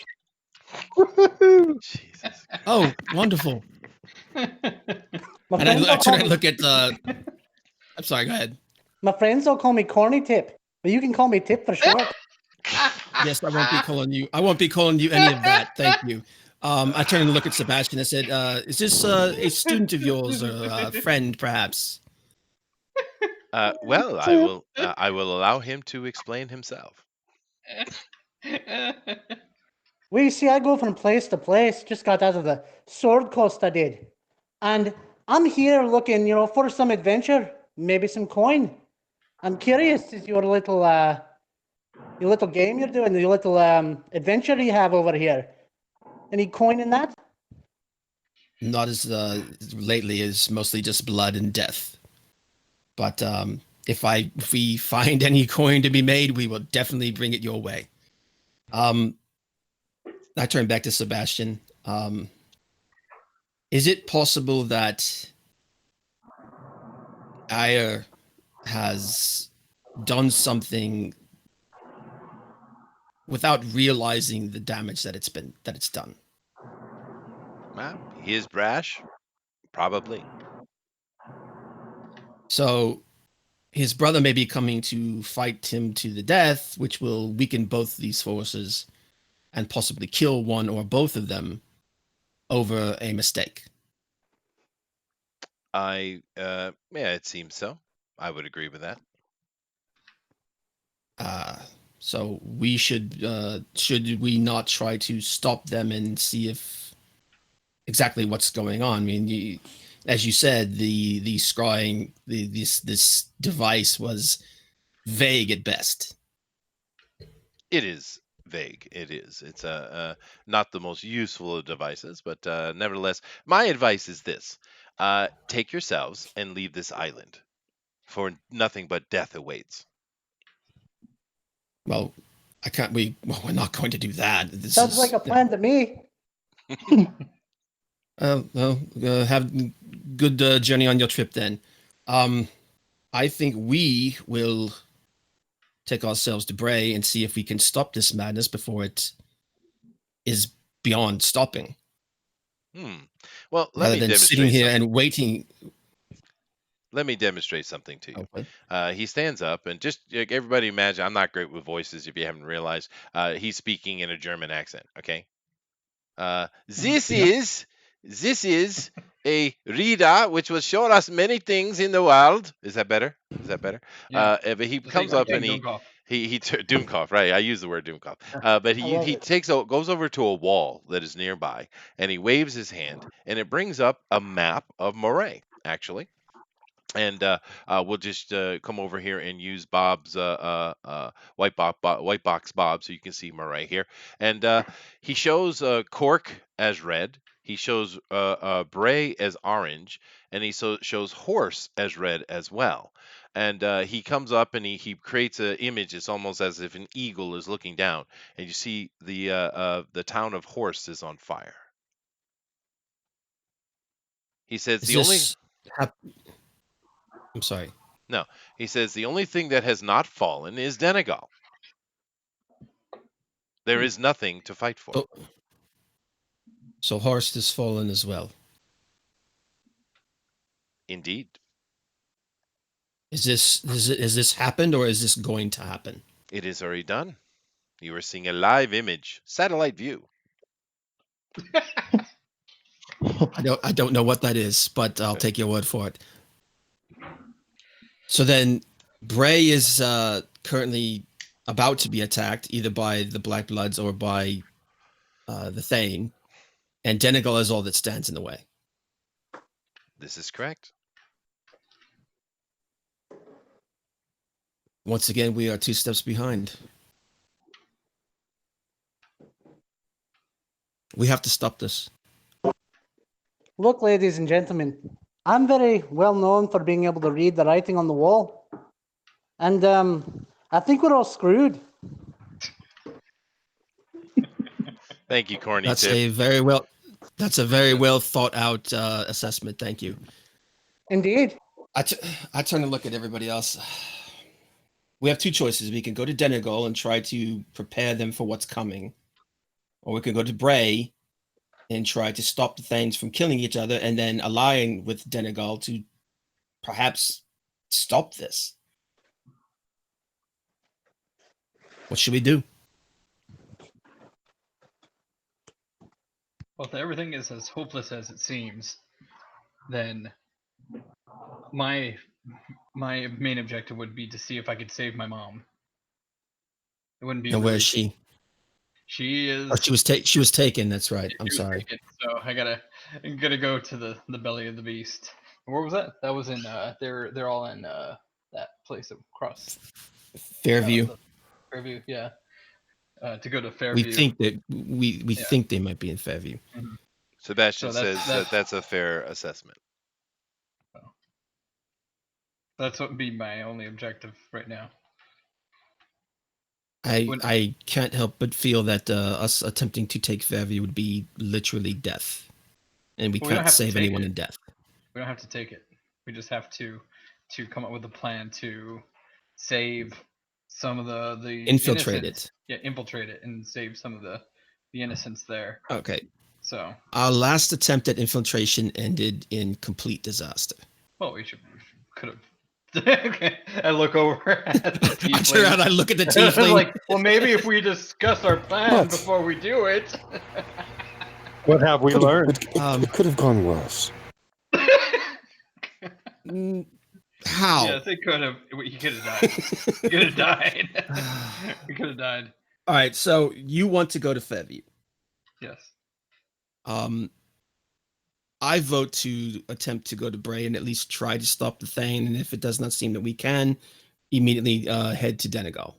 Jesus. oh wonderful. My And I friends all turn call and me, look at I'm sorry, go ahead. my friends all call me Corny Tip, but you can call me Tip for short. Yes, I won't be calling you any of that. Thank you. I turned and looked at Sebastian and said, is this a student of yours or a friend, perhaps? Well, I will allow him to explain himself. Well, you see, I go from place to place. Just got out of the Sword Coast, I did. And I'm here looking, for some adventure, maybe some coin. I'm curious, is your little game you're doing, your little adventure you have over here, any coin in that? Not as lately as mostly just blood and death. But if we find any coin to be made, we will definitely bring it your way. I turn back to Sebastian. Is it possible that Aya has done something without realizing the damage that it's done? Well, he is brash, probably. So his brother may be coming to fight him to the death, which will weaken both these forces and possibly kill one or both of them over a mistake. Yeah, it seems so. I would agree with that. So we should we not try to stop them and see if exactly what's going on? I mean, as you said, the scrying, this device was vague at best. It is vague. It is. It's not the most useful of devices, but nevertheless, my advice is this: take yourselves and leave this island, for nothing but death awaits. Well, we're not going to do that. Sounds like a plan to me. Have good journey on your trip then. I think we will take ourselves to Bray and see if we can stop this madness before it is beyond stopping. Well, let rather me than demonstrate sitting here something. and waiting. Let me demonstrate something to you. Okay. He stands up and just everybody imagine. I'm not great with voices, if you haven't realized. He's speaking in a German accent. Okay. This is a reader which will show us many things in the world. Is that better? Is that better? Yeah. But he Just comes like up and Doomcough. he Doomcough, right? I use the word Doomcough. But I love he it. goes over to a wall that is nearby and he waves his hand and it brings up a map of Moray, actually. And we'll just come over here and use Bob's white box Bob, so you can see Moray here. And he shows Cork as red. He shows Bray as orange, and he shows horse as red as well. And he comes up and he creates an image. It's almost as if an eagle is looking down, and you see the town of Horse is on fire. He says Is the only this? I'm sorry. no. He says the only thing that has not fallen is Denegal. There is nothing to fight for. So Horst has fallen as well. Indeed, Is this happened or is this going to happen? it is already done. You are seeing a live image, satellite view. I don't know what that is, but I'll take your word for it. So then Bray is currently about to be attacked either by the Black Bloods or by the Thane, and Denegal is all that stands in the way. This is correct. Once again, we are 2 steps behind. We have to stop this. Look, ladies and gentlemen, I'm very well known for being able to read the writing on the wall. And I think we're all screwed. Thank you, Corny That's Tip. a very well thought out assessment. Thank you. Indeed. I turn and look at everybody else. We have 2 choices. We can go to Denegal and try to prepare them for what's coming, or we can go to Bray and try to stop the Thanes from killing each other and then allying with Denegal to perhaps stop this. What should we do? Well, if everything is as hopeless as it seems, then my main objective would be to see if I could save my mom. It wouldn't be. And where is she? She is. Oh, she was taken. That's right. I'm sorry. Taken, so I gotta go to the belly of the beast. Where was that? That was in. They're all in that place across. Fairview. Fairview, yeah. To go to Fairview. We think that we think they might be in Fairview. Mm-hmm. Sebastian says that's a fair assessment. That's what would be my only objective right now. I can't help but feel that us attempting to take Fairview would be literally death, and we can't save anyone in death. We don't have to take it. We just have to come up with a plan to save some of the infiltrate innocents. it. Yeah, infiltrate it and save some of the innocents there. Okay. So our last attempt at infiltration ended in complete disaster. Well, we could have. Okay. I look over at the tiefling. I turn around, I look at the tiefling. Like, well, maybe if we discuss our plan before we do it. What have we learned? It could have gone worse. How? Yes, it could have. He could have died. He could have died. He could have died. All right, so you want to go to Fairview? Yes. I vote to attempt to go to Bray and at least try to stop the Thane, and if it does not seem that we can, immediately head to Denegal.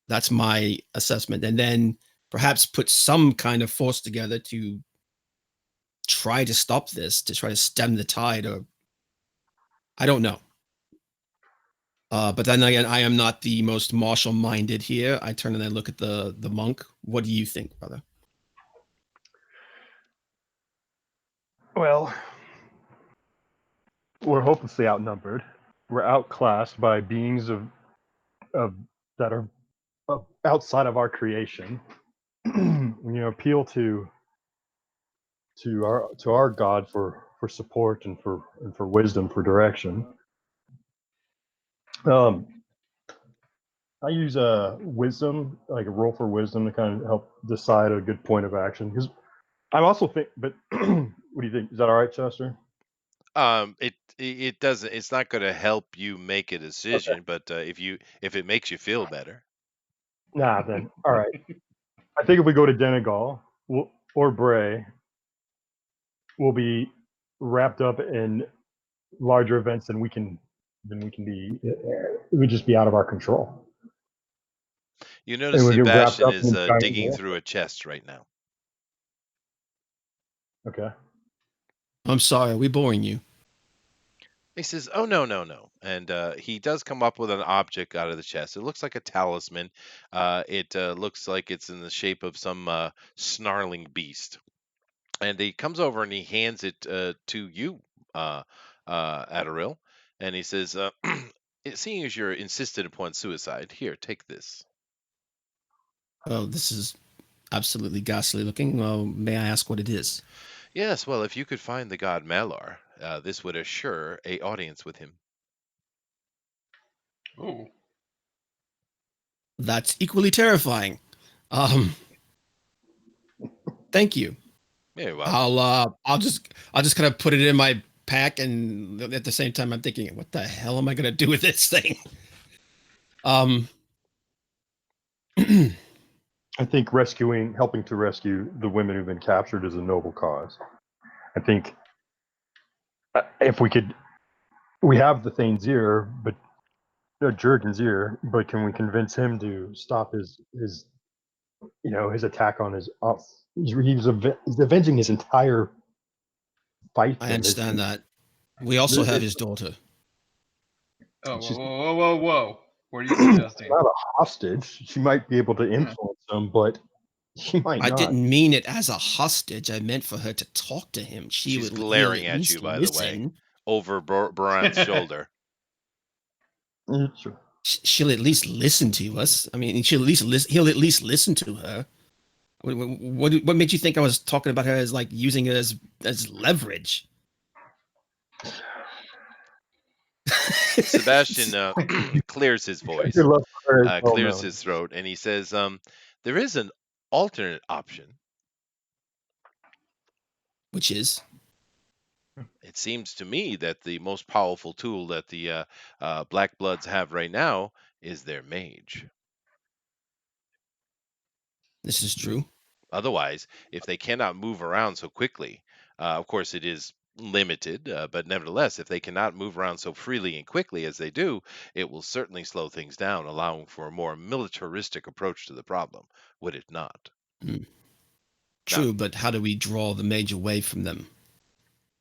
That's my assessment, and then perhaps put some kind of force together to try to stop this, to try to stem the tide, or I don't know. But then again, I am not the most martial-minded here. I turn and I look at the monk. What do you think, brother? Well, we're hopelessly outnumbered. We're outclassed by beings of that are outside of our creation. Appeal to our God for support and for wisdom, for direction. I use wisdom, like a roll for wisdom, to kind of help decide a good point of action. Because I also think, but what do you think? Is that all right, Chester? It doesn't. It's not going to help you make a decision, but if it makes you feel better. Nah, then all right. I think if we go to Denegal or Bray, we'll be wrapped up in larger events than we can be. It would just be out of our control. You notice Sebastian is digging through a chest right now. Okay. I'm sorry, are we boring you? He says, "Oh no, no, no," and he does come up with an object out of the chest. It looks like a talisman. It looks like it's in the shape of some snarling beast, and he comes over and he hands it to you, Adderil, and he says, "Seeing as you're insisted upon suicide, here, take this." Oh, this is absolutely ghastly looking. May I ask what it is? Yes, well, if you could find the god Malar, this would assure a audience with him. Ooh. That's equally terrifying. Um, thank you. Yeah, well, I'll just kind of put it in my pack, and at the same time, I'm thinking, what the hell am I gonna do with this thing? I think helping to rescue the women who've been captured is a noble cause. I think if we have the Thane's ear, but Jurgen's ear, but can we convince him to stop his his attack on his he's avenging his entire fight. I understand that. We also have his daughter. Oh, She's whoa. What are you suggesting? not a hostage. She might be able to influence him, but she might I not. didn't mean it as a hostage. I meant for her to talk to him. she's He'll glaring at at least you, by the way, listen. over Baran's shoulder. Sure. She'll at least listen to us. I mean, she'll at least listen. He'll at least listen to her. What made you think I was talking about her as like using it as leverage? Sebastian clears his voice, Your love for her is well clears known. his throat, and he says, "There is an alternate option. Which is It seems to me that the most powerful tool that the Black Bloods have right now is their mage. this is true. Otherwise, if they cannot move around so quickly, of course it is limited, but nevertheless, if they cannot move around so freely and quickly as they do, it will certainly slow things down, allowing for a more militaristic approach to the problem, would it not?" True, but how do we draw the mage away from them?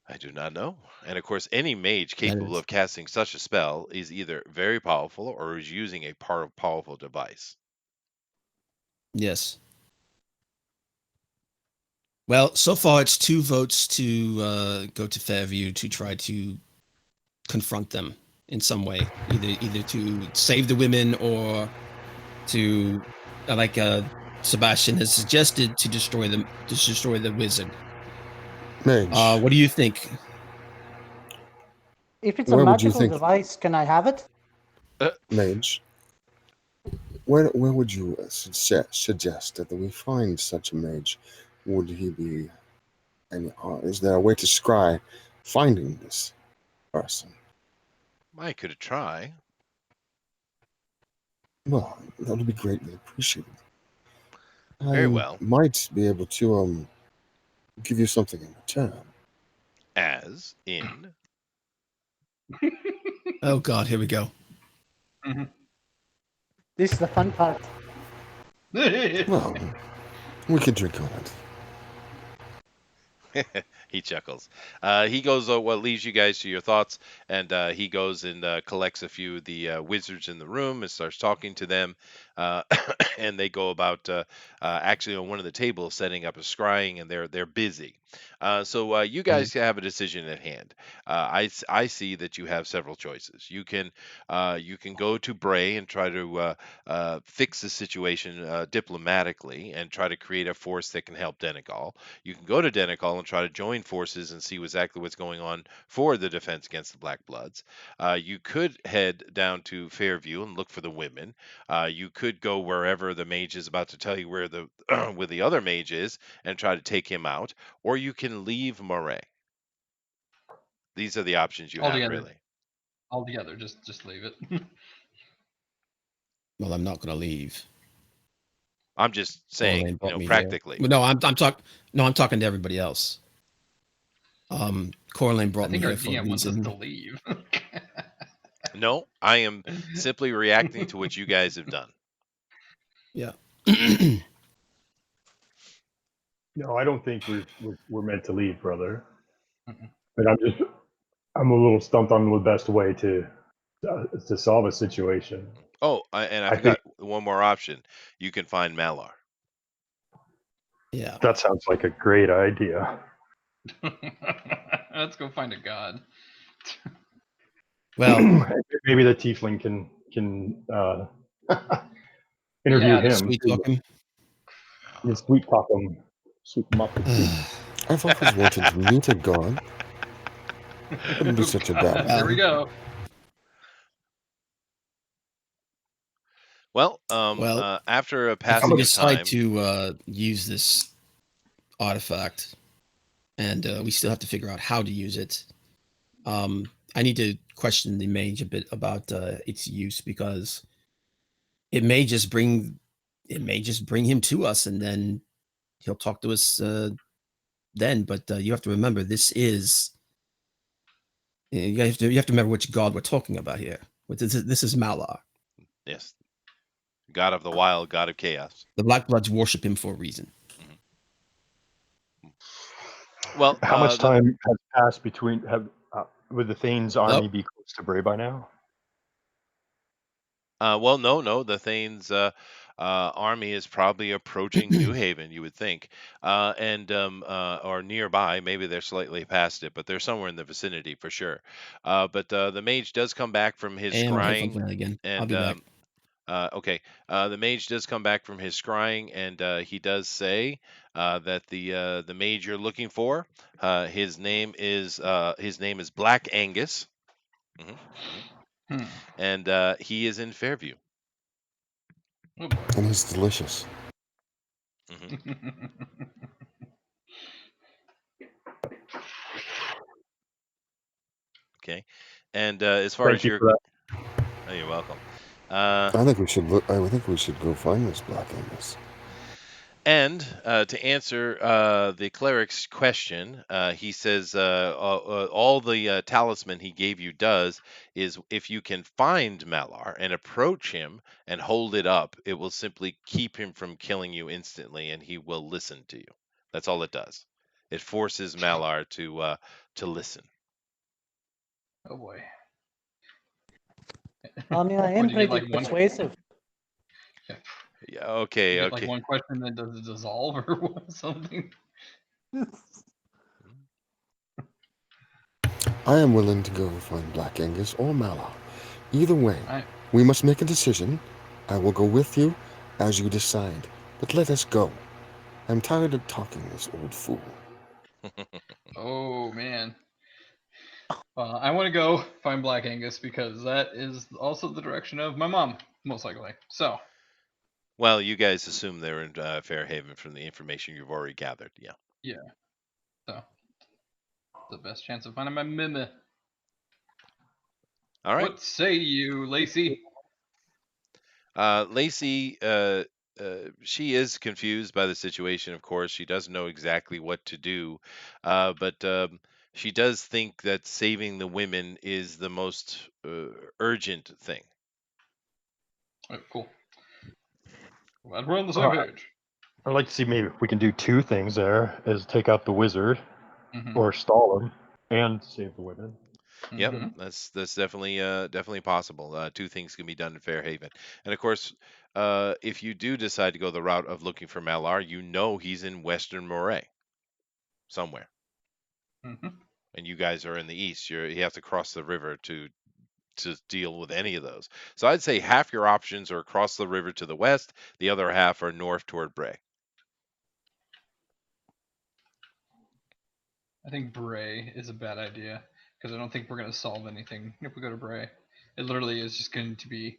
I do not know. And of course, any mage capable is- of casting such a spell is either very powerful or is using a powerful device. Yes. Well, so far it's 2 votes to go to Fairview to try to confront them in some way, either to save the women or to, like Sebastian has suggested, to destroy the wizard. Mage, What do you think? If it's a Where would you magical think- device, can I have it? Mage, where would you suggest that we find such a mage? Would he be, and is there a way to scry finding this person? I could try. Well, that would be greatly appreciated. Very well. Might be able to give you something in return. As in, Oh God, here we go. This is the fun part. Well, we could drink on it. he chuckles. He goes, what leaves you guys to your thoughts, and he goes and collects a few of the wizards in the room and starts talking to them. And they go about actually on one of the tables setting up a scrying, and they're busy. So you guys have a decision at hand. I see that you have several choices. You can go to Bray and try to fix the situation diplomatically and try to create a force that can help Denegal. You can go to Denegal and try to join forces and see exactly what's going on for the defense against the Black Bloods. You could head down to Fairview and look for the women. You could go wherever the mage is about to tell you where the where the other mage is and try to take him out, or you can leave Moray. These are the options you have, really. Altogether, just leave it. Well, I'm not gonna leave. I'm just saying, Coraline brought me here. practically. But no, I'm talking to everybody else. Coraline I brought me think our here for a DM wants us reason. to leave. No, I am simply reacting to what you guys have done. Yeah. No, I don't think we're meant to leave, brother. Mm-mm. But I'm a little stumped on the best way to solve a situation. Oh, and I I think forgot one more option. You can find Malar. Yeah. that sounds like a great idea. Let's go find a god. Well, Maybe the tiefling can interview Yeah, him. sweet talking. And sweet talk him, sweep him up the tea. I've always wanted to meet a god. Wouldn't be such a bad Here we idea. go. Well, Well, after a if we passage of decide time, to use this artifact, and we still have to figure out how to use it, I need to question the mage a bit about its use, because it may just bring him to us, and then he'll talk to us then. But you have to remember, this is you have to remember which god we're talking about here. This is Malar. yes, God of the Wild, God of Chaos. The Black Bloods worship him for a reason. Well, How much time has passed between would the Thane's army be close to Bray by now? Well, no. The Thane's army is probably approaching New Haven, you would think, and or nearby. Maybe they're slightly past it, but they're somewhere in the vicinity for sure. But the mage does come back from his And my headphones scrying, went out again. I'll and be back. okay, the mage does come back from his scrying, and he does say that the mage you're looking for, his name is Black Angus. Hmm. And he is in Fairview. Oh boy. And he's delicious. Okay, and as far Thank as you your, for that. oh, you're welcome. I think we should look. I think we should go find this Black Angus. And to answer the cleric's question, he says all the talisman he gave you does is if you can find Malar and approach him and hold it up, it will simply keep him from killing you instantly, and he will listen to you. That's all it does. It forces Malar to listen. Oh boy. I mean, I Or am do you get pretty like one? persuasive. Yeah, okay, You get like okay. one question that does it dissolve or something? I am willing to go find Black Angus or Malar. Either way, I we must make a decision. I will go with you as you decide. But let us go. I'm tired of talking this old fool. Oh man. I want to go find Black Angus because that is also the direction of my mom, most likely. So, Well, you guys assume they're in Fairhaven from the information you've already gathered. Yeah. so the best chance of finding my mimi. All right. What say you, Lacey? Lacey, she is confused by the situation, of course. She doesn't know exactly what to do, but she does think that saving the women is the most urgent thing. Oh, cool. Glad we're on the same page. I'd like to see maybe if we can do two things there: is take out the wizard Mhm. or stall him and save the women. Yep, Mhm. that's definitely possible. Two things can be done in Fairhaven, and of course, if you do decide to go the route of looking for Malar, you know he's in Western Moray somewhere, Mhm. and you guys are in the east. You have to cross the river to deal with any of those. So I'd say half your options are across the river to the west, the other half are north toward Bray. I think Bray is a bad idea because I don't think we're going to solve anything if we go to Bray. It literally is just going to be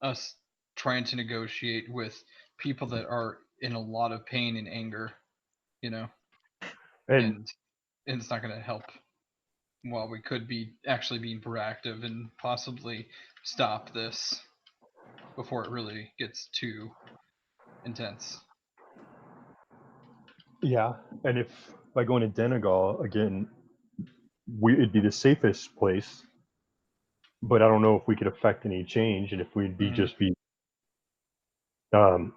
us trying to negotiate with people that are in a lot of pain and anger, you know, And and it's not going to help. While we could be actually being proactive and possibly stop this before it really gets too intense. yeah, and if by going to Denegal again, it'd be the safest place. But I don't know if we could affect any change, and if we'd Mhm. just be, um,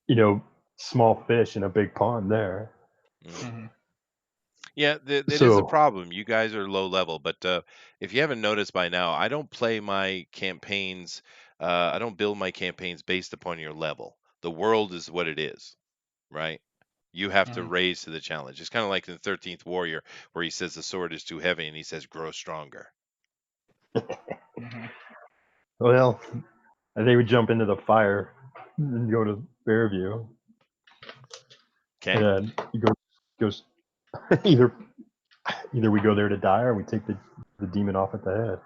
you know, small fish in a big pond there. Mhm. Yeah, that is a So problem. You guys are low level, but if you haven't noticed by now, I don't play my campaigns. I don't build my campaigns based upon your level. The world is what it is, right? You have to Mhm. raise to the challenge. It's kind of like in 13th Warrior, where he says the sword is too heavy, and he says grow stronger. Mhm. well, they would jump into the fire and go to Fairview, Okay. and then he goes either we go there to die or we take the demon off at the head.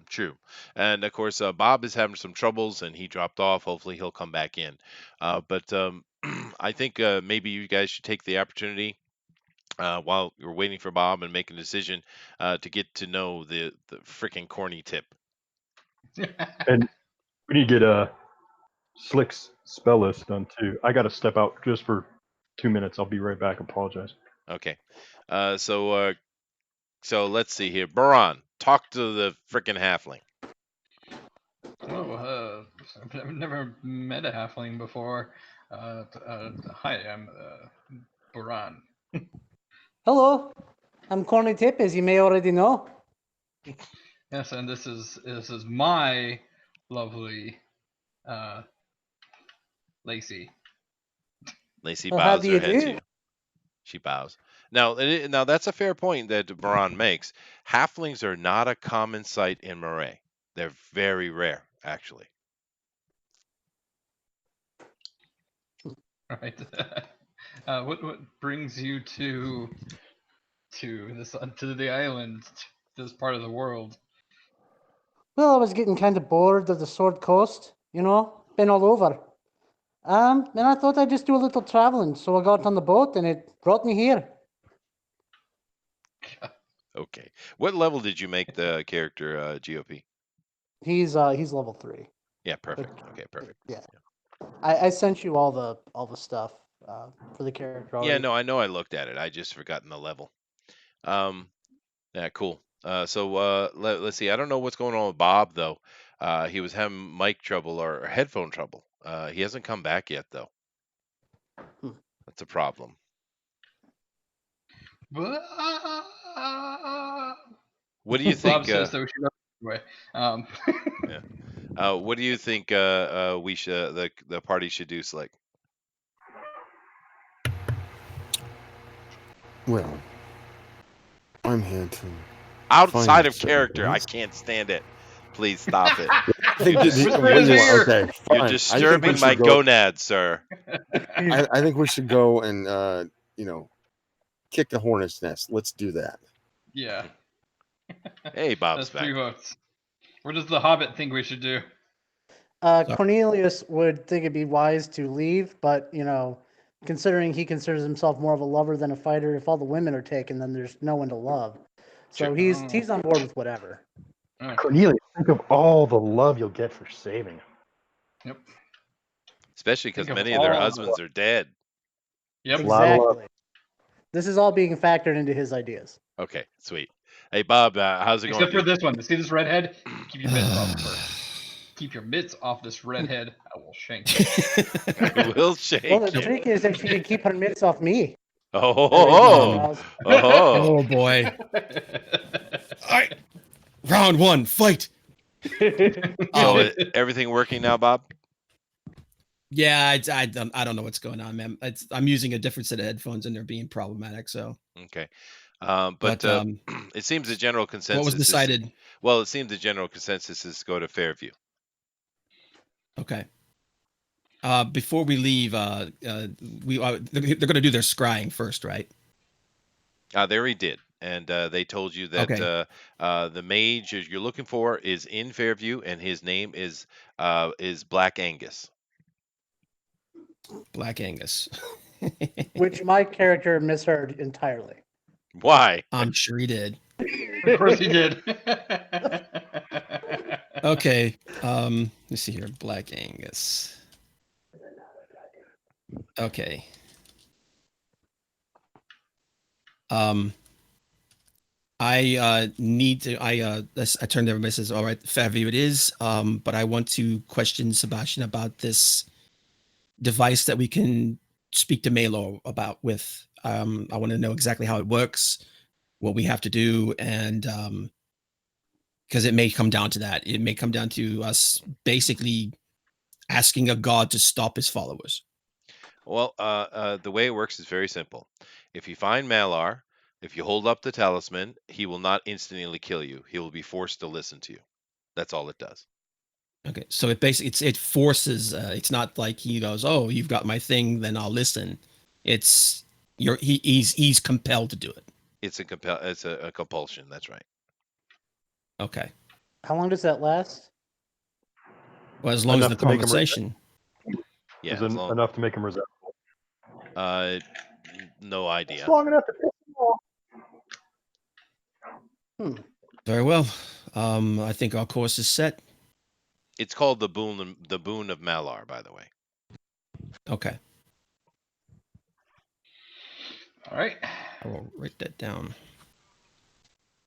True. And of course, Bob is having some troubles and he dropped off. Hopefully, he'll come back in. But I think maybe you guys should take the opportunity while you're waiting for Bob and make a decision to get to know the freaking corny tip. And we need to get a Slick's spell list done too. I got to step out just for 2 minutes. I'll be right back. Apologize. Okay. So let's see here. Baron, talk to the freaking halfling. Oh, I've never met a halfling before. Hi, I'm Baran. Hello, I'm Corny Tip, as you may already know. Yes, and this is my lovely Lacey. Lacey Well, how bows do her you head to do? you. She bows. Now that's a fair point that Baron makes. Halflings are not a common sight in Moray. They're very rare, actually. Right. What brings you to to the island, to this part of the world? Well, I was getting kind of bored of the Sword Coast, been all over. And I thought I'd just do a little traveling, so I got on the boat and it brought me here. Okay. What level did you make the character GOP? He's level 3. Yeah, perfect. Okay, perfect. Yeah. I sent you all the stuff for the character Yeah, already. no, I know I looked at it. I just forgotten the level. Yeah, cool. Let's see. I don't know what's going on with Bob though. He was having mic trouble or headphone trouble. He hasn't come back yet though. Hmm. That's a problem. But, What do you Bob think? says that we should go anyway. What do you think? We should the party should do, Slick? Well, I'm here to Outside of certain character, I things. can't stand it. Please stop it. I think Whisper what in do his you want? ear. Okay, You're fine. disturbing my gonads, sir. I think we should go and kick the hornet's nest. Let's do that. Yeah, Hey, Bob's that's 3 back. votes. What does the Hobbit think we should do? Cornelius would think it'd be wise to leave, but considering he considers himself more of a lover than a fighter, if all the women are taken, then there's no one to love. So Sure. he's on board with whatever. Okay. Cornelius, think of all the love you'll get for saving him. Yep. Especially because Think of many of their all husbands are dead. Yep. A lot of love. Exactly. This is all being factored into his ideas. Okay, sweet. Hey, Bob, how's it going, Except for dude? this one. See this redhead? Keep your mitts off of her. Keep your mitts off this redhead. I will shank you. We'll shake Well, the you. trick is that she can keep her mitts off me. Oh, Oh boy! All right, round 1, fight. So everything working now, Bob? Yeah, I don't know what's going on, man. I'm using a different set of headphones and they're being problematic. So, Okay. but It seems the general consensus what was decided? It seems the general consensus is to go to Fairview. Okay. Before we leave, they're going to do their scrying first, right? They already did, and they told you that Okay. the mage you're looking for is in Fairview, and his name is Black Angus. Black Angus. Which my character misheard entirely. Why? I'm sure he did. Of course he did. Okay. Let's see here. Black Angus. Okay. I need to. I turned to everybody and says, "All right, Fairview it is. But I want to question Sebastian about this device that we can speak to Malor about with. I want to know exactly how it works, what we have to do, and because it may come down to that. It may come down to us basically asking a god to stop his followers. Well, the way it works is very simple. If you find Malar, if you hold up the talisman, he will not instantly kill you. He will be forced to listen to you. That's all it does. Okay, so it basically it forces. It's not like he goes, "Oh, you've got my thing, then I'll listen." It's he's compelled to do it. It's a compulsion. That's right. Okay. How long does that last? Well, as long as Enough the to make him conversation. Yeah, Is enough to make him resentful. No idea. It's long enough to piss him off. Very well. I think our course is set. It's called the boon of Malar, by the way. Okay. All right. I will write that down.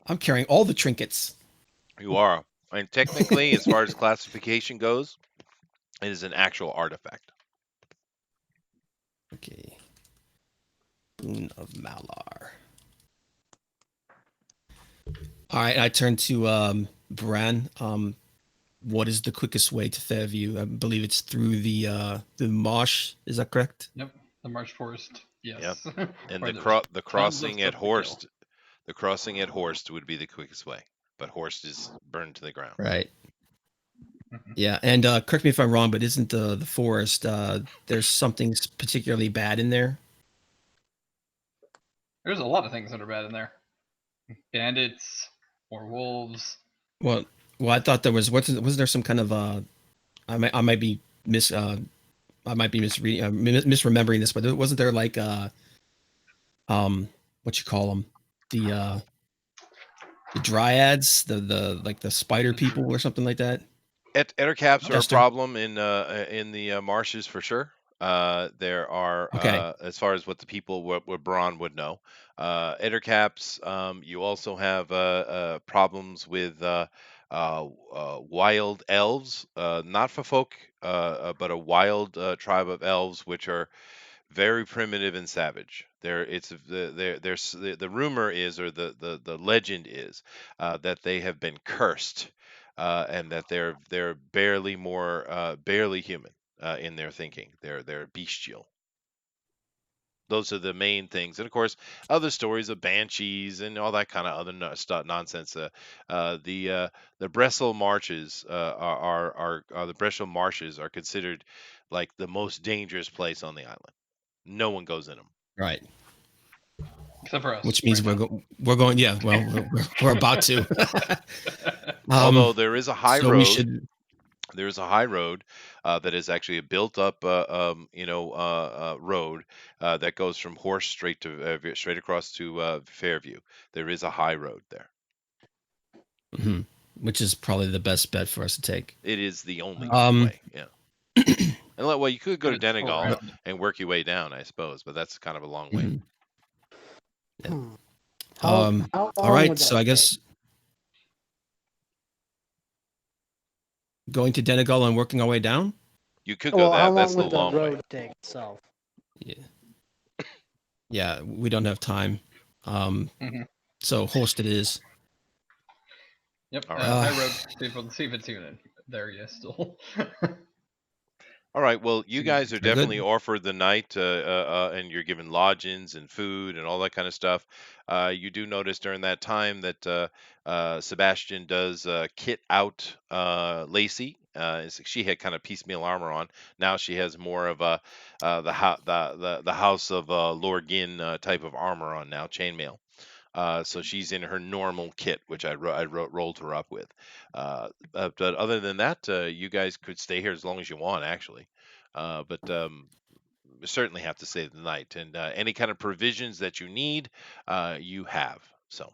I'm carrying all the trinkets. You are, and technically, as far as classification goes, it is an actual artifact. Okay. Boon of Malar. All right, I turn to Bran. What is the quickest way to Fairview? I believe it's through the marsh. Is that correct? Yep. The Marsh Forest. Yes. And Where the there's the tons of crossing at stuff to kill. Horst, the crossing at Horst would be the quickest way, but Horst is burned to the ground. Right. Mhm. Yeah, and correct me if I'm wrong, but isn't the forest there's something particularly bad in there? There's a lot of things that are bad in there. Bandits, or wolves. Well, I thought there was. Was there some kind of I might be misreading misremembering this, but wasn't there like what you call them, the dryads, the like the spider people or something like that? Ettercaps are a Jester? problem in the marshes for sure. There are Okay. as far as what the people what Braun would know. Ettercaps. You also have problems with wild elves, not for folk, but a wild tribe of elves, which are very primitive and savage. The rumor is, or the legend is, that they have been cursed, and that they're barely human in their thinking. They're bestial. Those are the main things, and of course, other stories of banshees and all that kind of other nonsense. The Bressel marshes are the Bressel marshes are considered like the most dangerous place on the island. No one goes in them. Right. Except for us. Which means right we're going. Yeah. Well, we're about to. Although there is a high so road. we should. There's a high road that is actually a built-up, road that goes from Horse straight across to Fairview. There is a high road there. Mhm. Which is probably the best bet for us to take. It is the only Um, way. Yeah. And well, you could go to Give it 4 Denegal rounds. and work your way down, I suppose, but that's kind of a long way. Mhm. Yeah. How All long right. would So that I guess going to Denegal and working our way down. You could take? go Well, how that. That's long the would the long way. road take itself? Yeah. Yeah. We don't have time. Mhm. So host it is. Yep. All And right. high road. See if it's even there. Yes, still. All right. Well, you guys are Very good. definitely offered the night, and you're given lodgings and food and all that kind of stuff. You do notice during that time that Sebastian does kit out Lacey. She had kind of piecemeal armor on. Now she has more of a the House of Lord Gin type of armor on now, chainmail. So she's in her normal kit, which I rolled her up with. But other than that, you guys could stay here as long as you want, actually. But you certainly have to stay the night, and any kind of provisions that you need, you have. So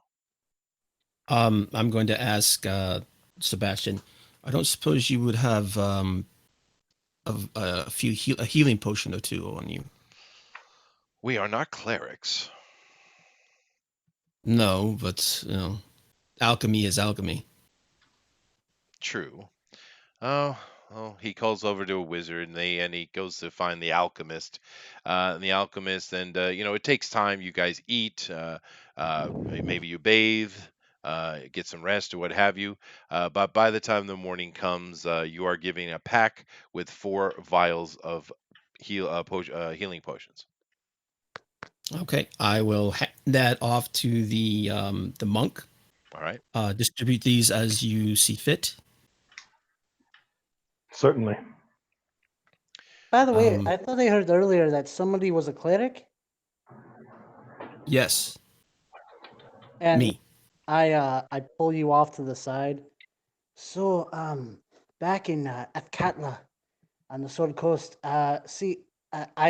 I'm going to ask Sebastian. I don't suppose you would have a healing potion or two on you. we are not clerics. No, but you know, alchemy is alchemy. True. Oh, Oh, he calls over to a wizard, and he goes to find the alchemist, and it takes time. You guys eat, maybe you bathe, get some rest or what have you. But by the time the morning comes, you are giving a pack with 4 vials of healing potions. Okay, I will hand that off to the monk. All right. Distribute these as you see fit. Certainly. By the way, Um, I thought I heard earlier that somebody was a cleric, Yes, and me. I pull you off to the side. So back in Athkatla on the Sword Coast, I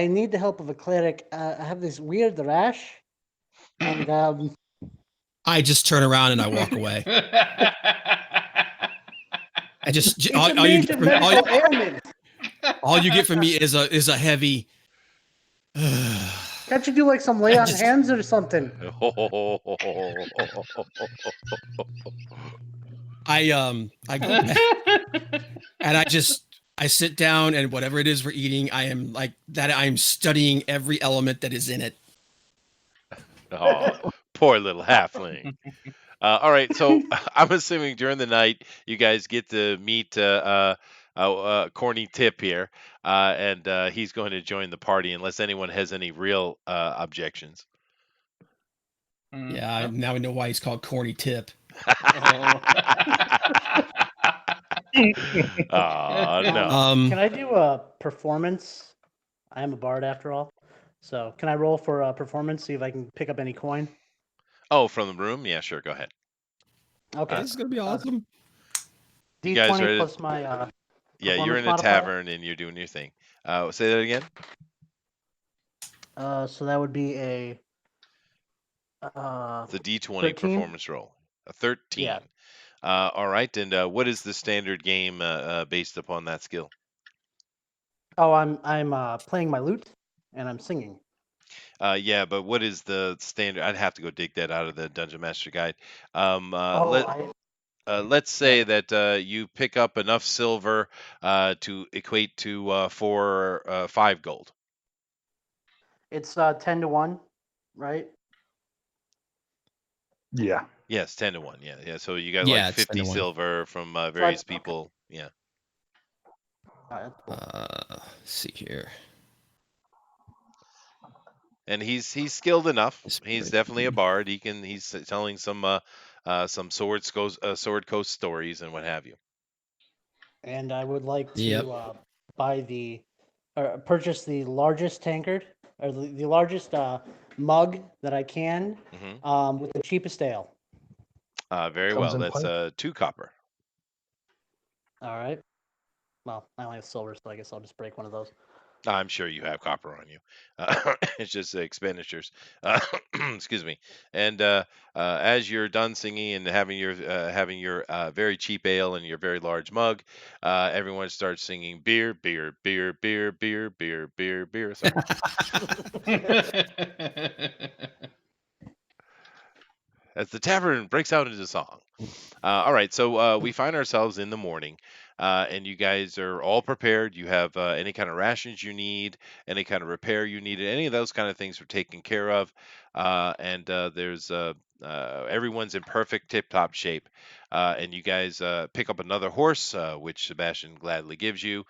need the help of a cleric. I have this weird rash, and I just turn around and I walk away. I just it's all, a all you major get from all, medical ailment. all you get from me is a heavy. Can't you do like some lay I on just- hands or something? I go back and I sit down, and whatever it is we're eating, I am like that. I'm studying every element that is in it. Oh, poor little halfling. All right, so I'm assuming during the night you guys get to meet Corny Tip here, and he's going to join the party unless anyone has any real objections. Yeah, now I know why he's called Corny Tip. No. Can I do a performance? I am a bard after all. So can I roll for a performance? See if I can pick up any coin. Oh, from the room? Yeah, sure. Go ahead. Okay. This is gonna be awesome. You guys D20 ready? plus my Yeah, you're in a performance modifier? tavern and you're doing your thing. Say that again. So that would be a It's a D20 13? performance roll. A 13. Yeah. All right, and what is the standard game based upon that skill? Oh, I'm playing my lute and I'm singing. Yeah, but what is the standard? I'd have to go dig that out of the Dungeon Master Guide. Let's say that you pick up enough silver to equate to 5 gold. It's 10-1, right? Yeah. Yes, 10 to 1. Yeah. So you got Yeah, like it's 50 10 to 1. silver from various okay. people. Yeah. Alright, that's cool. Let's see here. And he's skilled enough. He's Inspiration. definitely a bard. He's telling some sword coast stories and what have you. And I would like to Yep. buy purchase the largest tankard or the largest mug that I can with the cheapest ale. Very Comes well. in That's 2 copper. All right. Well, I only have silver, so I guess I'll just break one of those. I'm sure you have copper on you. It's just expenditures. Excuse me. And as you're done singing and having your very cheap ale and your very large mug, everyone starts singing beer, beer, beer, beer, beer, beer, beer, beer. Sorry. As the tavern breaks out into song. All right, so we find ourselves in the morning, and you guys are all prepared. You have any kind of rations you need, any kind of repair you need, any of those kind of things are taken care of, and there's everyone's in perfect tip-top shape. And you guys pick up another horse, which Sebastian gladly gives you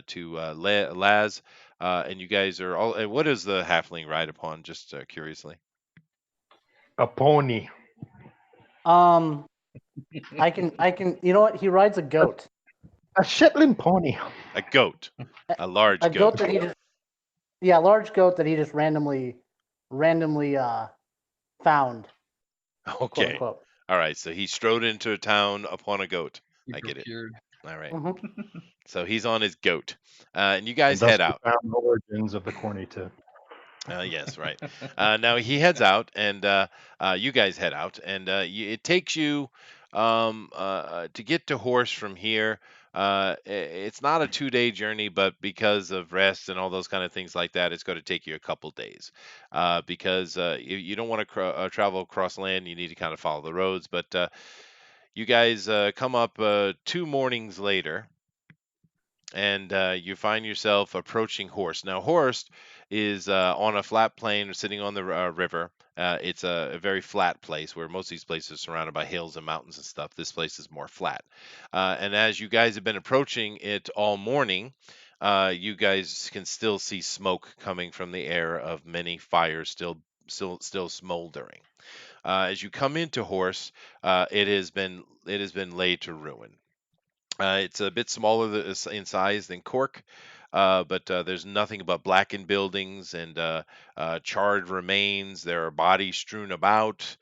to Laz, and you guys are all. And what does the halfling ride upon? Just curiously. A pony. I can. You know what? He rides a goat. A Shetland pony. A goat, a large A goat. goat that he just. Yeah, a large goat that he just randomly found. Quote Okay. unquote. All right. So he strode into a town upon a goat. I get it. Procured. All right. Mhm. So he's on his goat, and you guys And thus head we out. found the origins of the corny tip. Yes, right. Now he heads out, and you guys head out, and it takes you to get to Horse from here. It's not a 2-day journey, but because of rest and all those kind of things like that, it's going to take you a couple days. Because you don't want to travel across land, you need to kind of follow the roads. But you guys come up 2 mornings later, and you find yourself approaching Horst. Now, Horst is on a flat plain sitting on the river. It's a very flat place where most of these places are surrounded by hills and mountains and stuff. This place is more flat. And as you guys have been approaching it all morning, you guys can still see smoke coming from the air of many fires still smoldering. As you come into Horst, it has been laid to ruin. It's a bit smaller in size than Cork, but there's nothing but blackened buildings and charred remains. There are bodies strewn about.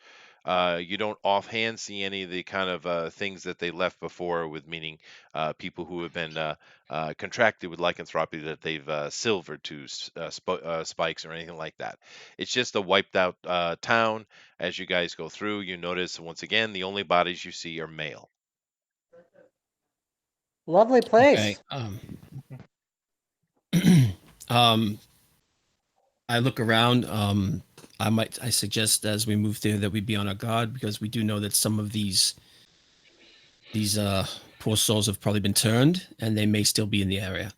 You don't offhand see any of the kind of things that they left before, with meaning people who have been contracted with lycanthropy that they've silvered to spikes or anything like that. It's just a wiped out town. As you guys go through, you notice once again the only bodies you see are male. Lovely Okay. place. I look around. I suggest as we move there that we be on our guard, because we do know that some of these poor souls have probably been turned, and they may still be in the area.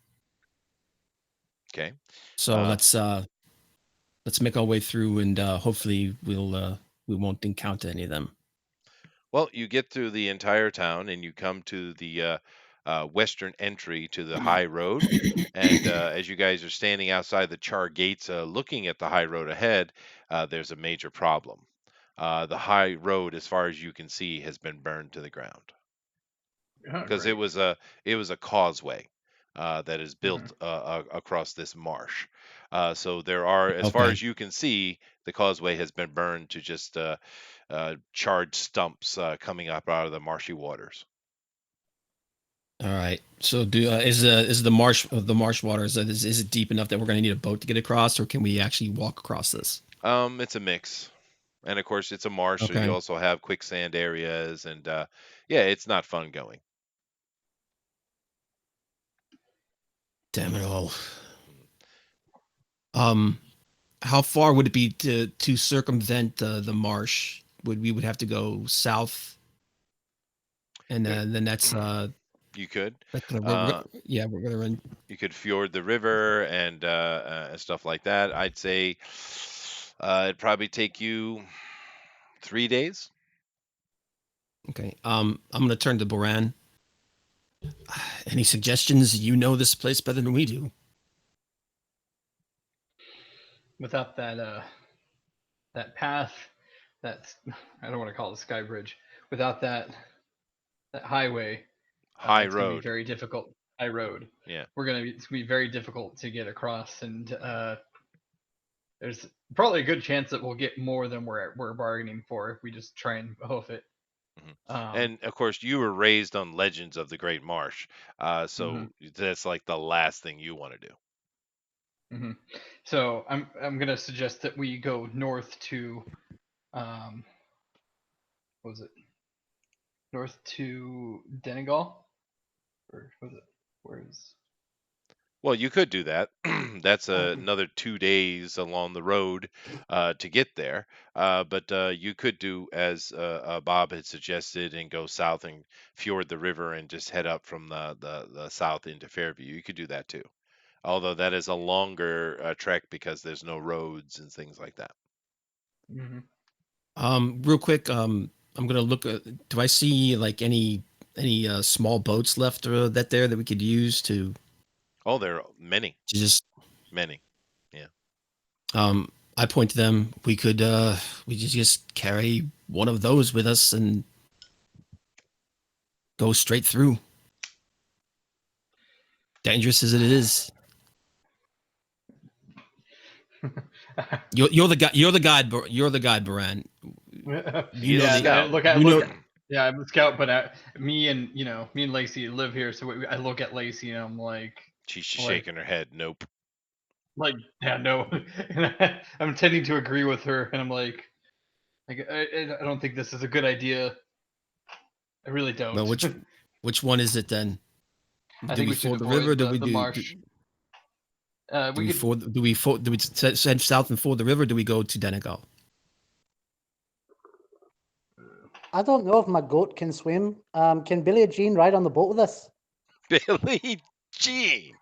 Okay. So let's make our way through, and hopefully we won't encounter any of them. Well, you get through the entire town and you come to the western entry to the high road. And as you guys are standing outside the char gates looking at the high road ahead, there's a major problem. The high road, as far as you can see, has been burned to the ground because it was a causeway that is built across this marsh. So there are, as far Okay. as you can see, the causeway has been burned to just charred stumps coming up out of the marshy waters. All right. So is the marsh water, is it deep enough that we're going to need a boat to get across, or can we actually walk across this? It's a mix, and of course it's a marsh, so Okay. you also have quicksand areas, and yeah, it's not fun going. Damn it all. How far would it be to circumvent the marsh? We would have to go south, and then that's You could. yeah, we're gonna run. You could fjord the river and stuff like that. I'd say it'd probably take you 3 days. Okay. I'm gonna turn to Boran. Any suggestions? You know this place better than we do. Without that that path, that's I don't want to call it a sky bridge. Without that highway, High it's gonna be road. very difficult. High road. Yeah. It's gonna be very difficult to get across, and there's probably a good chance that we'll get more than we're bargaining for if we just try and hoof it. And of course, you were raised on legends of the Great Marsh, so that's like the last thing you want to do. So I'm gonna suggest that we go north to, what was it? North to Dinale, or was it? Where's? Well, you could do that. That's another 2 days along the road to get there. But you could do as Bob had suggested and go south and fjord the river and just head up from the south into Fairview. You could do that too. Although that is a longer trek because there's no roads and things like that. Real quick, I'm gonna look. Do I see like any small boats left that we could use to? Oh, there are many. Many. Yeah. I point to them. We could just carry one of those with us and go straight through. Dangerous as it is. You're the guy. You're the guide, Boran. Yeah, I'm the scout, but me and Lacey live here, so I look at Lacey and I'm like, she's shaking her head. Nope. Like, yeah, no. And I'm tending to agree with her, and I'm like I don't think this is a good idea. I really don't. Well, which one is it then? I think we should the river? the marsh. Do we head south and ford the river? Or do we go to Dinale? I don't know if my goat can swim. Can Billy Jean ride on the boat with us? Billy Gene,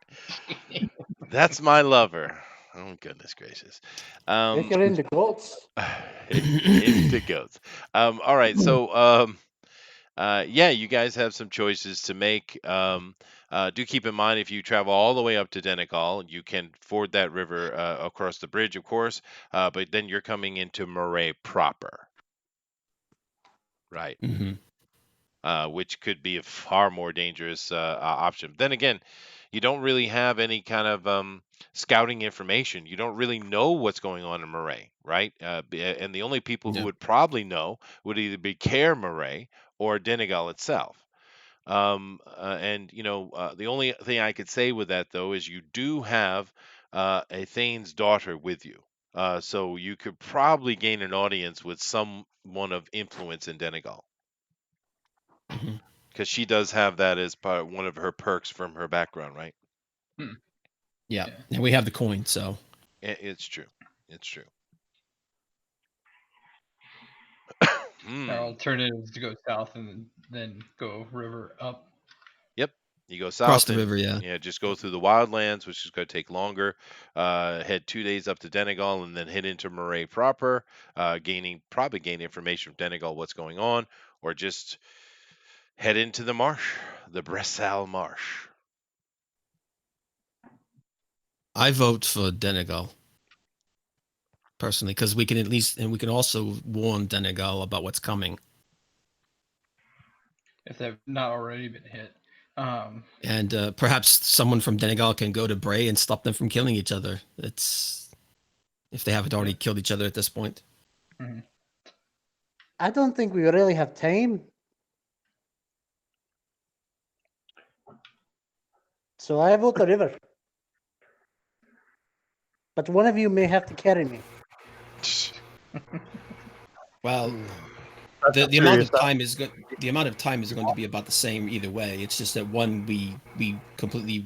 that's my lover. Oh goodness gracious. If you're into goats, Into goats. All right, so yeah, you guys have some choices to make. Do keep in mind if you travel all the way up to Denegal, you can ford that river across the bridge, of course, but then you're coming into Moray proper, right? Hmm. Which could be a far more dangerous option. Then again, you don't really have any kind of scouting information. You don't really know what's going on in Moray, right? And the only people who Yeah. would probably know would either be Cair Moray or Donegal itself. And the only thing I could say with that though is you do have a Thane's daughter with you. So you could probably gain an audience with someone of influence in Donegal. Hmm. Because she does have that as part one of her perks from her background, right? Hmm. Yeah. Yeah. And we have the coin, so It's true. It's true. Our Hmm. alternative is to go south and then go river up. Yep. You go across south the and river. Yeah. just go through the wildlands, which is going to take longer. Head 2 days up to Donegal and then head into Moray proper, probably gain information from Donegal what's going on, or just head into the marsh, the Bressal Marsh. I vote for Denegal personally because we can at least, and we can also warn Denegal about what's coming. If they've not already been hit. And perhaps someone from Denegal can go to Bray and stop them from killing each other. It's if they haven't already killed each other at this point. Mhm. I don't think we really have time. So I vote the river. But one of you may have to carry me. Well, That's the amount serious. of time is good. The amount of time is going to be about the same either way. It's just that one we completely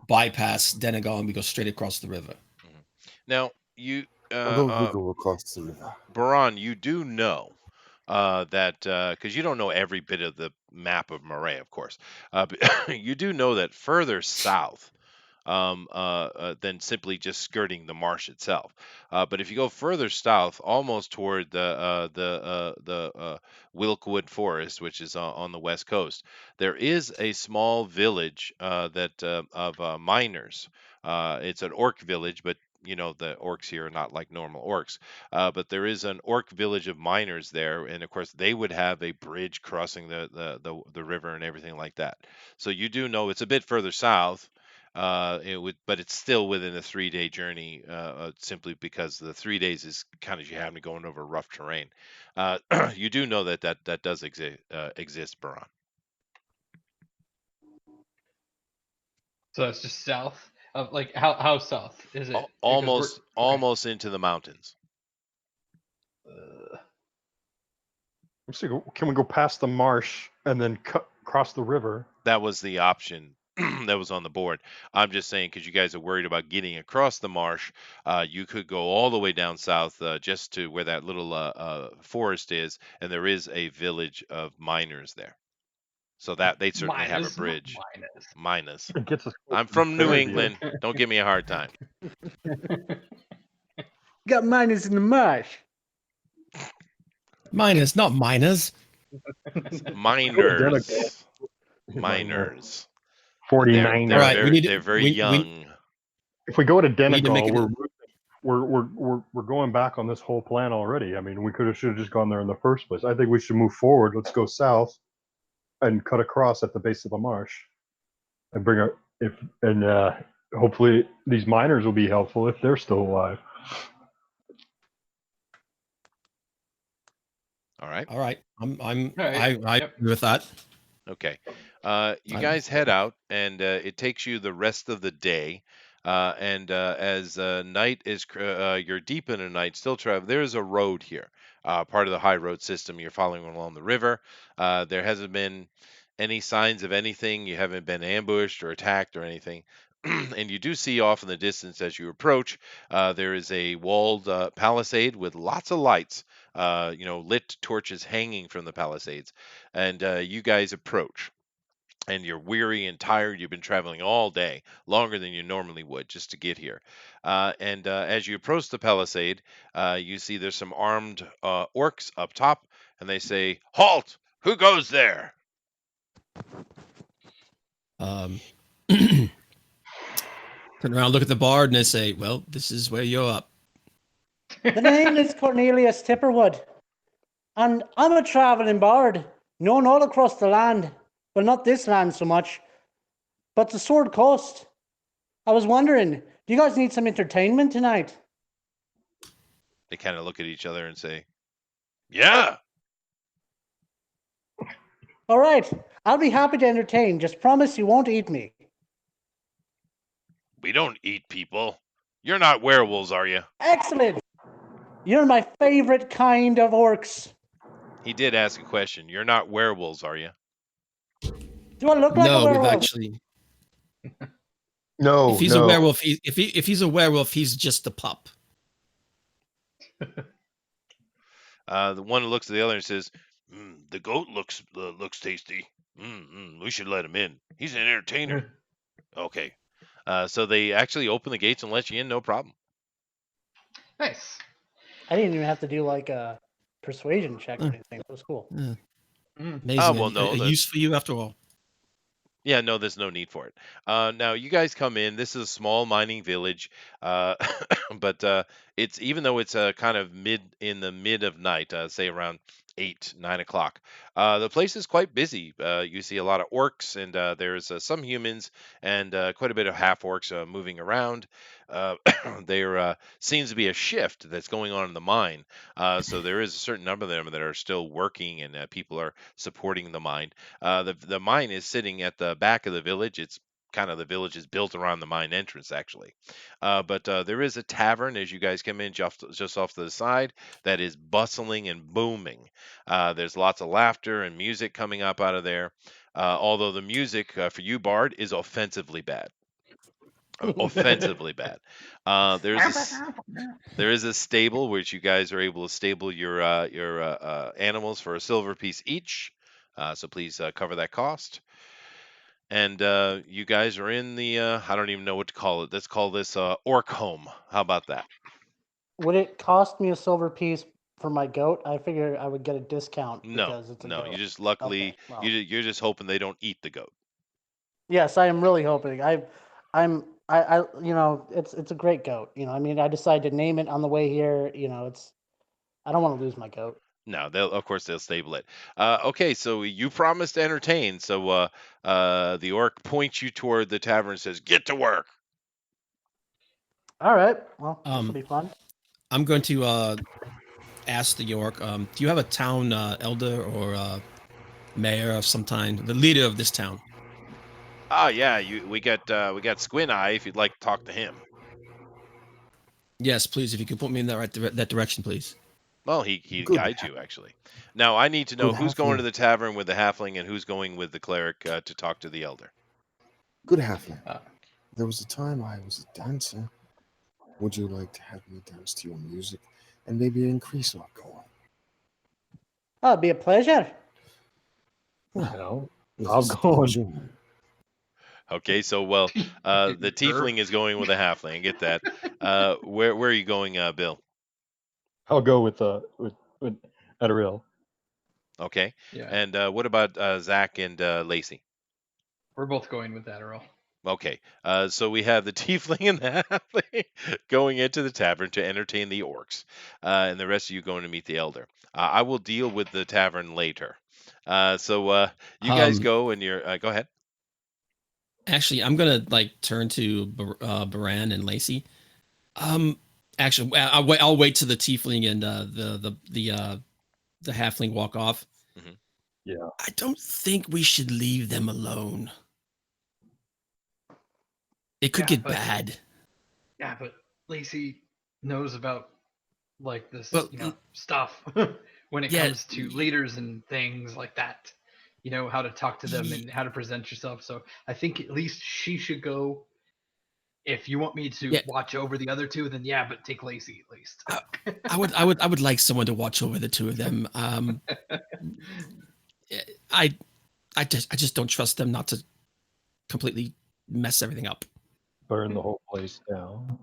bypass Denegal and we go straight across the river. Now, you, Although we go across the river. Baran, you do know that because you don't know every bit of the map of Moray, of course, but you do know that further south than simply just skirting the marsh itself. But if you go further south, almost toward the Wilkwood Forest, which is on the west coast, there is a small village that of miners. It's an orc village, but the orcs here are not like normal orcs. But there is an orc village of miners there, and of course they would have a bridge crossing the river and everything like that. So you do know it's a bit further south, but it's still within a 3-day journey, simply because the 3 days is kind of you having to going over rough terrain. You do know that does exist, Baran. So that's just south of like how south is it? Because Almost okay. almost into the mountains. Can we go past the marsh and then cross the river? That was the option that was on the board. I'm just saying because you guys are worried about getting across the marsh, you could go all the way down south just to where that little forest is, and there is a village of miners there. So that they certainly have a Minus, not bridge. Minus. It gets us. I'm from New Fair deal. England. Don't give me a hard time. Got miners in the marsh. Miners, not miners. Miners. Miners. 49. They're All right, very, they're very young. If we go to need to make Donegal, it- we're going back on this whole plan already. I mean, we should have just gone there in the first place. I think we should move forward. Let's go south and cut across at the base of the marsh and hopefully these miners will be helpful if they're still alive. All right. All right, I Yep. agree with that. Okay. You I- guys head out, and it takes you the rest of the day. And as night is, you're deep in the night, still travel. There is a road here, part of the high road system. You're following along the river. There hasn't been any signs of anything. You haven't been ambushed or attacked or anything. And you do see off in the distance as you approach, there is a walled palisade with lots of lights, lit torches hanging from the palisades. And you guys approach. and you're weary and tired. You've been traveling all day, longer than you normally would, just to get here. And as you approach the palisade, you see there's some armed orcs up top, and they say, "Halt! Who goes there?" Um, turn around, look at the bard, and they say, "Well, this is where you're up." The name is Cornelius Tipperwood, and I'm a traveling bard, known all across the land. Well, not this land so much, but the Sword Coast. I was wondering, do you guys need some entertainment tonight? They kind of look at each other and say, "Yeah." All right, I'll be happy to entertain. Just promise you won't eat me. "We don't eat people. You're not werewolves, are you?" Excellent. You're my favorite kind of orcs. He did ask a question. "You're not werewolves, are you?" Do I look like a No, we've werewolf? actually. No, If he's no. a werewolf, if he's a werewolf, he's just a pup. The one looks at the other and says, "The goat looks tasty. We should let him in. He's an entertainer." Okay. So they actually open the gates and let you in, no problem. Nice. I didn't even have to do like a persuasion check or Mm. anything. It was cool. Mm. Amazing. well, no, a the- use for you after all. Yeah, no, there's no need for it. Now you guys come in. This is a small mining village, uh, but it's even though it's kind of mid of night, say around 8, 9 o'clock. The place is quite busy. You see a lot of orcs, and there's some humans and quite a bit of half orcs moving around. Uh, there seems to be a shift that's going on in the mine, so there is a certain number of them that are still working, and people are supporting the mine. The mine is sitting at the back of the village. It's kind of the village is built around the mine entrance, actually. But there is a tavern as you guys come in just off to the side that is bustling and booming. There's lots of laughter and music coming up out of there. Although the music for you, Bard, is offensively bad. Offensively bad. There is a stable which you guys are able to stable your animals for a silver piece each. So please cover that cost. And you guys are in the I don't even know what to call it. Let's call this orc home. How about that? Would it cost me a silver piece for my goat? I figure I would get a discount No, because it's a no. goat. You just luckily Okay, well. you're just hoping they don't eat the goat. Yes, I am really hoping. You know, it's a great goat. You know, I mean, I decided to name it on the way here. You know, I don't want to lose my goat. No, they'll stable it. Okay, so you promised to entertain. So the orc points you toward the tavern and says, "Get to work." All right. Well, this will Um, be fun. I'm going to ask the York. Do you have a town elder or mayor of some kind, the leader of this town? Ah, yeah, we got Squint Eye if you'd like to talk to him. Yes, please. If you could put me in that direction, please. Well, he Good guides you actually. Now I need to know Good who's going to halfling. the tavern with the halfling and who's going with the cleric to talk to the elder. Good halfling. Uh, There was a time I was a dancer. Would you like to have me dance to your music and maybe increase our co-op? Oh, it'd be a pleasure. No. This I'll is a go and- pleasure. Okay, so well, the Sure. tiefling is going with a halfling. I get that. Where are you going, Bill? I'll go with Adderall. Okay, Yeah, and what about Zach and Lacey? we're both going with that, Earl. Okay, so we have the tiefling and the halfling going into the tavern to entertain the orcs, and the rest of you going to meet the elder. I will deal with the tavern later. So you guys go and you're go ahead. Actually, I'm gonna like turn to Baran and Lacey. Actually, I'll wait till the tiefling and the halfling walk off. Mhm. Yeah. I don't think we should leave them alone. It could Yeah, get but- bad. Yeah, but Lacey knows about like this, Well, stuff when it yeah. comes to leaders and things like that. You know how to talk to them and how to present yourself. So I think at least she should go. If you want me to Yeah. watch over the other two, then yeah, but take Lacey at least. I would like someone to watch over the two of them. I just don't trust them not to completely mess everything up. Burn the whole place down.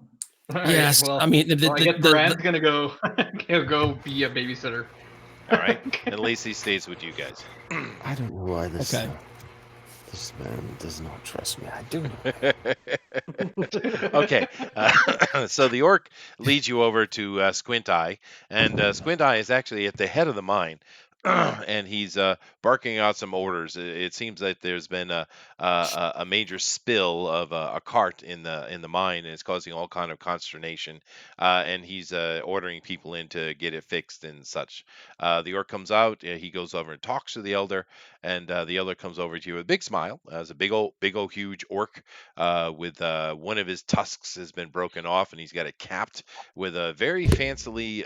All right, Yes, well, I mean I guess Brad's gonna go. He'll go be a babysitter. All right, and Lacey stays with you guys. I don't know why this Okay. this man does not trust me. I do know. Okay, so the orc leads you over to Squint Eye, and Squint Eye is actually at the head of the mine. And he's barking out some orders. It seems that there's been a major spill of a cart in the mine, and it's causing all kind of consternation. And he's ordering people in to get it fixed and such. The orc comes out. He goes over and talks to the elder, and the elder comes over to you with a big smile. As a big old huge orc with one of his tusks has been broken off, and he's got it capped with a very fancily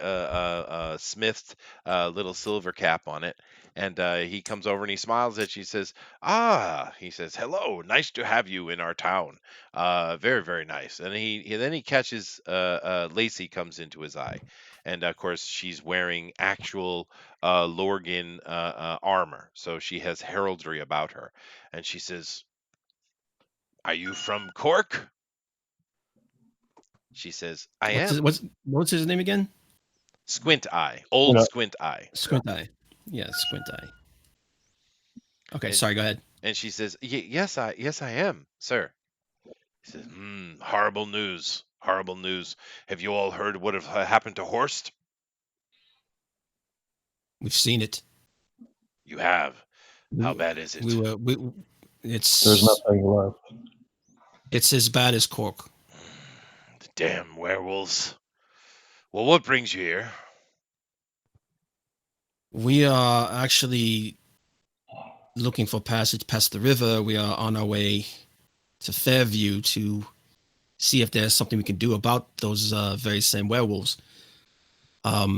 smithed little silver cap on it. And he comes over and he smiles at you. He says, "Ah," he says, "hello, nice to have you in our town. Very, very nice." And then he catches Lacey comes into his eye, and of course she's wearing actual Lorgan armor, so she has heraldry about her, and she says, "Are you from Cork?" She says, "I am." What's his name again? Squint Eye, old Squint Eye. Squint Eye. Yeah, Squint Eye. Okay, And- sorry, go ahead. And she says, yes, I am, sir." He says, horrible news. Horrible news. Have you all heard what have happened to Horst? We've seen it. You have. How bad is it? There's nothing left. It's as bad as Cork. The damn werewolves. Well, what brings you here? We are actually looking for passage past the river. We are on our way to Fairview to see if there's something we can do about those very same werewolves. I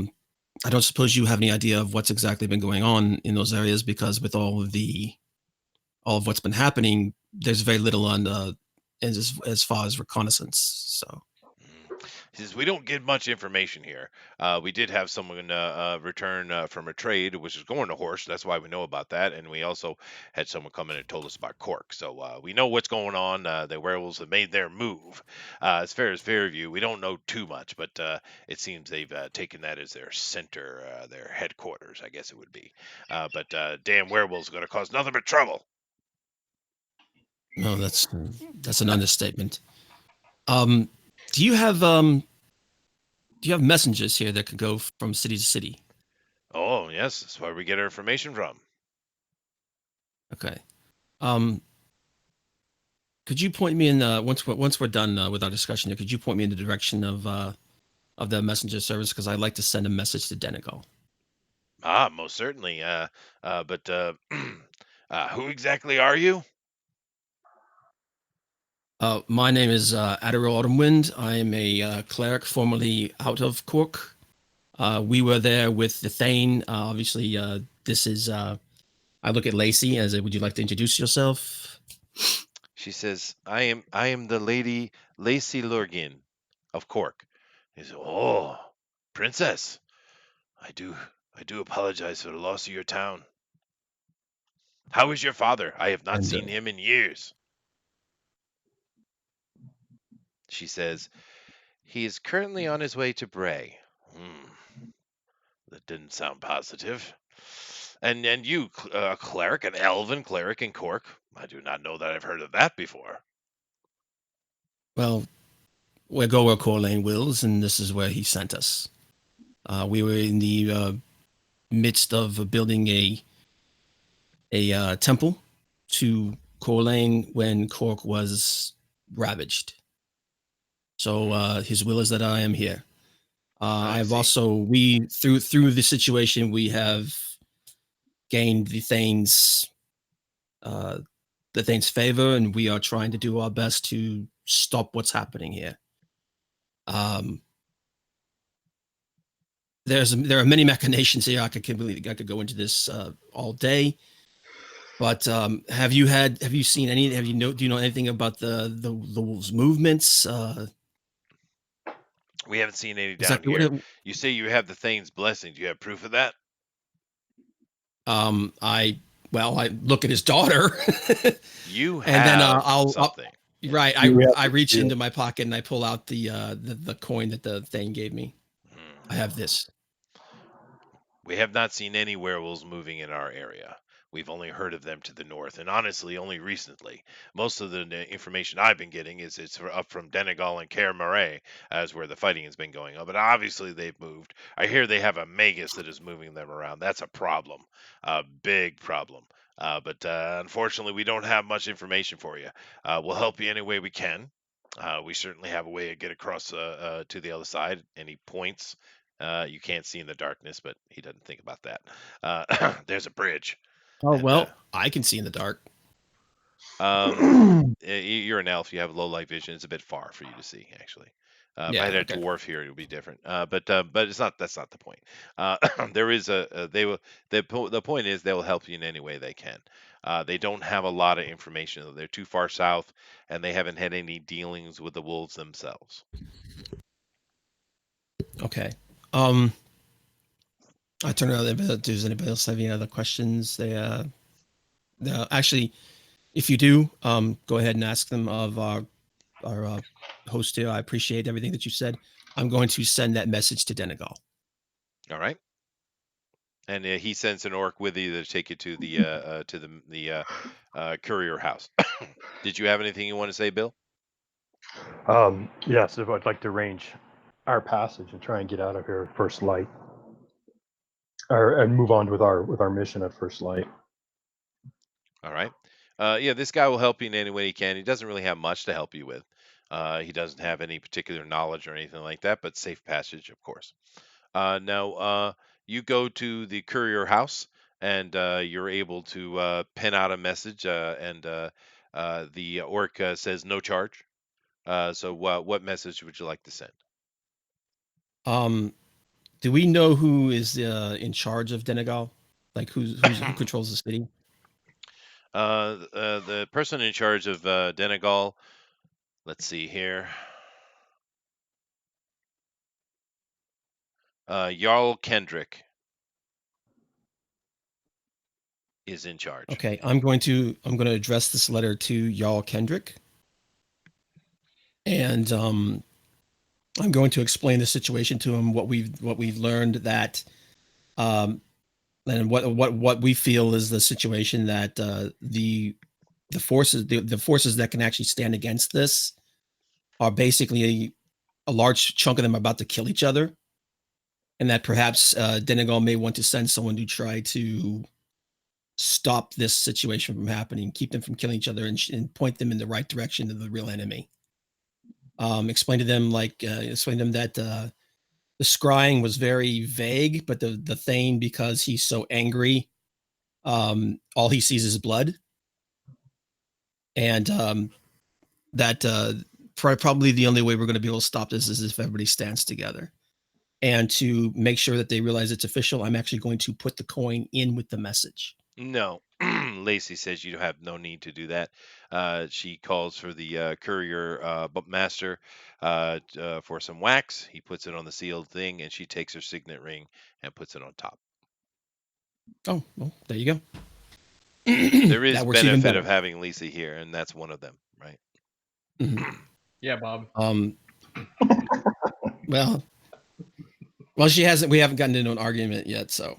don't suppose you have any idea of what's exactly been going on in those areas, because with all of what's been happening, there's very little on as far as reconnaissance. So He says, "We don't get much information here. We did have someone return from a trade, which is going to Horse. That's why we know about that. And we also had someone come in and told us about Cork. So we know what's going on. The werewolves have made their move. As far as Fairview, we don't know too much, but it seems they've taken that as their center, their headquarters, I guess it would be. But damn werewolves are going to cause nothing but trouble." no, that's an understatement. Do you have messengers here that could go from city to city? Oh, yes. That's where we get our information from. Okay. Could you point me in once we're done with our discussion here? Could you point me in the direction of the messenger service, because I'd like to send a message to Dinale. Most certainly. But who exactly are you? My name is Adderall Autumnwind. I am a cleric formerly out of Cork. We were there with the Thane. Obviously, this is. I look at Lacey as, would you like to introduce yourself? She says, I am the Lady Lacey Lorgan of Cork." He says, "Oh, princess, I do apologize for the loss of your town. How is your father? I have not seen him in years." She says, "He is currently on his way to Bray." That didn't sound positive. And you, a cleric, an elven cleric in Cork? I do not know that I've heard of that before. Well, we go where Corlane wills, and this is where he sent us. We were in the midst of building a temple to Corlane when Cork was ravaged. So his will is that I am here. I've also through the situation we have gained the Thane's favor, and we are trying to do our best to stop what's happening here. There are many machinations here. I could go into this all day. But have you seen any? Do you know anything about the wolves' movements? We haven't seen any down here. You say you have the Thane's blessing. Do you have proof of that? I well, I look at his daughter, You and then have I'll something. Yeah. right. You have I to reach do into it. my pocket and I pull out the coin that the thing gave me. I Mhm. have this. We have not seen any werewolves moving in our area. We've only heard of them to the north, and honestly, only recently. Most of the information I've been getting is it's up from Denegal and Kaer Marais, as where the fighting has been going on. But obviously, they've moved. I hear they have a magus that is moving them around. That's a problem, a big problem. But unfortunately, we don't have much information for you. We'll help you any way we can. We certainly have a way to get across to the other side. Any points you can't see in the darkness, but he doesn't think about that. There's a bridge, Oh and well, I can see in the dark. you're an elf. You have low light vision. It's a bit far for you to see, actually. If I Yeah. had a Okay. dwarf here, it would be different. But it's not. That's not the point. There is they will. The point is they will help you in any way they can. They don't have a lot of information. They're too far south, and they haven't had any dealings with the wolves themselves. Okay. I turn around. Does anybody else have any other questions? Actually, if you do, go ahead and ask them of our host here. I appreciate everything that you said. I'm going to send that message to Denegal. All right. And he sends an orc with you to take you to the courier house. Did you have anything you want to say, Bill? Yes, if I'd like to arrange our passage and try and get out of here at first light, and move on with our mission at first light. All right. Yeah, this guy will help you in any way he can. He doesn't really have much to help you with. He doesn't have any particular knowledge or anything like that, but safe passage, of course. Now, you go to the courier house, and you're able to pen out a message, and the orc says no charge. So, what message would you like to send? Do we know who is in charge of Denegal? Like who controls the city? The person in charge of Denegal. Let's see here. Jarl Kendrick is in charge. Okay, I'm going to address this letter to Jarl Kendrick, and I'm going to explain the situation to him. What we've learned that, and what we feel is the situation that the forces that can actually stand against this are basically a large chunk of them are about to kill each other, and that perhaps Denegal may want to send someone to try to stop this situation from happening, keep them from killing each other, and point them in the right direction to the real enemy. Explain to them that the scrying was very vague, but the Thane, because he's so angry, all he sees is blood, and that probably the only way we're going to be able to stop this is if everybody stands together. And to make sure that they realize it's official, I'm actually going to put the coin in with the message. No, Lacey says you have no need to do that. She calls for the courier master for some wax. He puts it on the sealed thing, and she takes her signet ring and puts it on top. Oh, well, there you go. There is That works even benefit of better. having Lacey here, and that's one of them, right? Yeah, Bob. Well, she hasn't. We haven't gotten into an argument yet, so.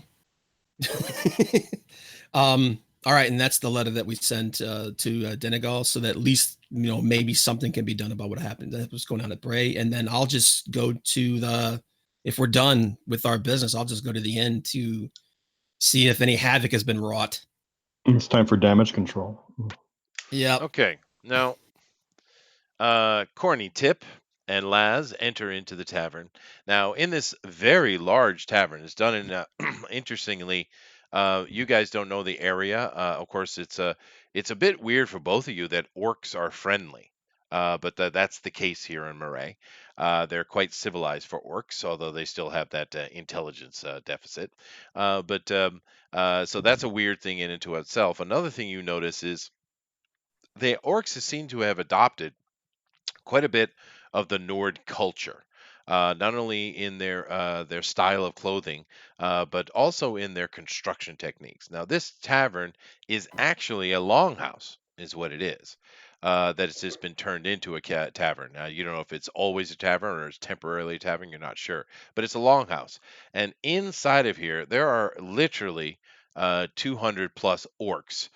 All right, and that's the letter that we sent to Denegal, so that at least maybe something can be done about what happened. That was going on at Bray, and then I'll just go to the. If we're done with our business, I'll just go to the end to see if any havoc has been wrought. It's time for damage control. Yeah. Okay. Now, Corny Tip and Laz enter into the tavern. Now, in this very large tavern, it's done in interestingly. You guys don't know the area. Of course, it's a bit weird for both of you that orcs are friendly. But that's the case here in Marais. They're quite civilized for orcs, although they still have that intelligence deficit. So that's a weird thing in and to itself. Another thing you notice is the orcs seem to have adopted quite a bit of the Nord culture. not only in their style of clothing, but also in their construction techniques. Now, this tavern is actually a longhouse, is what it is. That it's just been turned into a tavern. Now, you don't know if it's always a tavern or it's temporarily a tavern. You're not sure, but it's a longhouse. And inside of here, there are literally 200 plus orcs,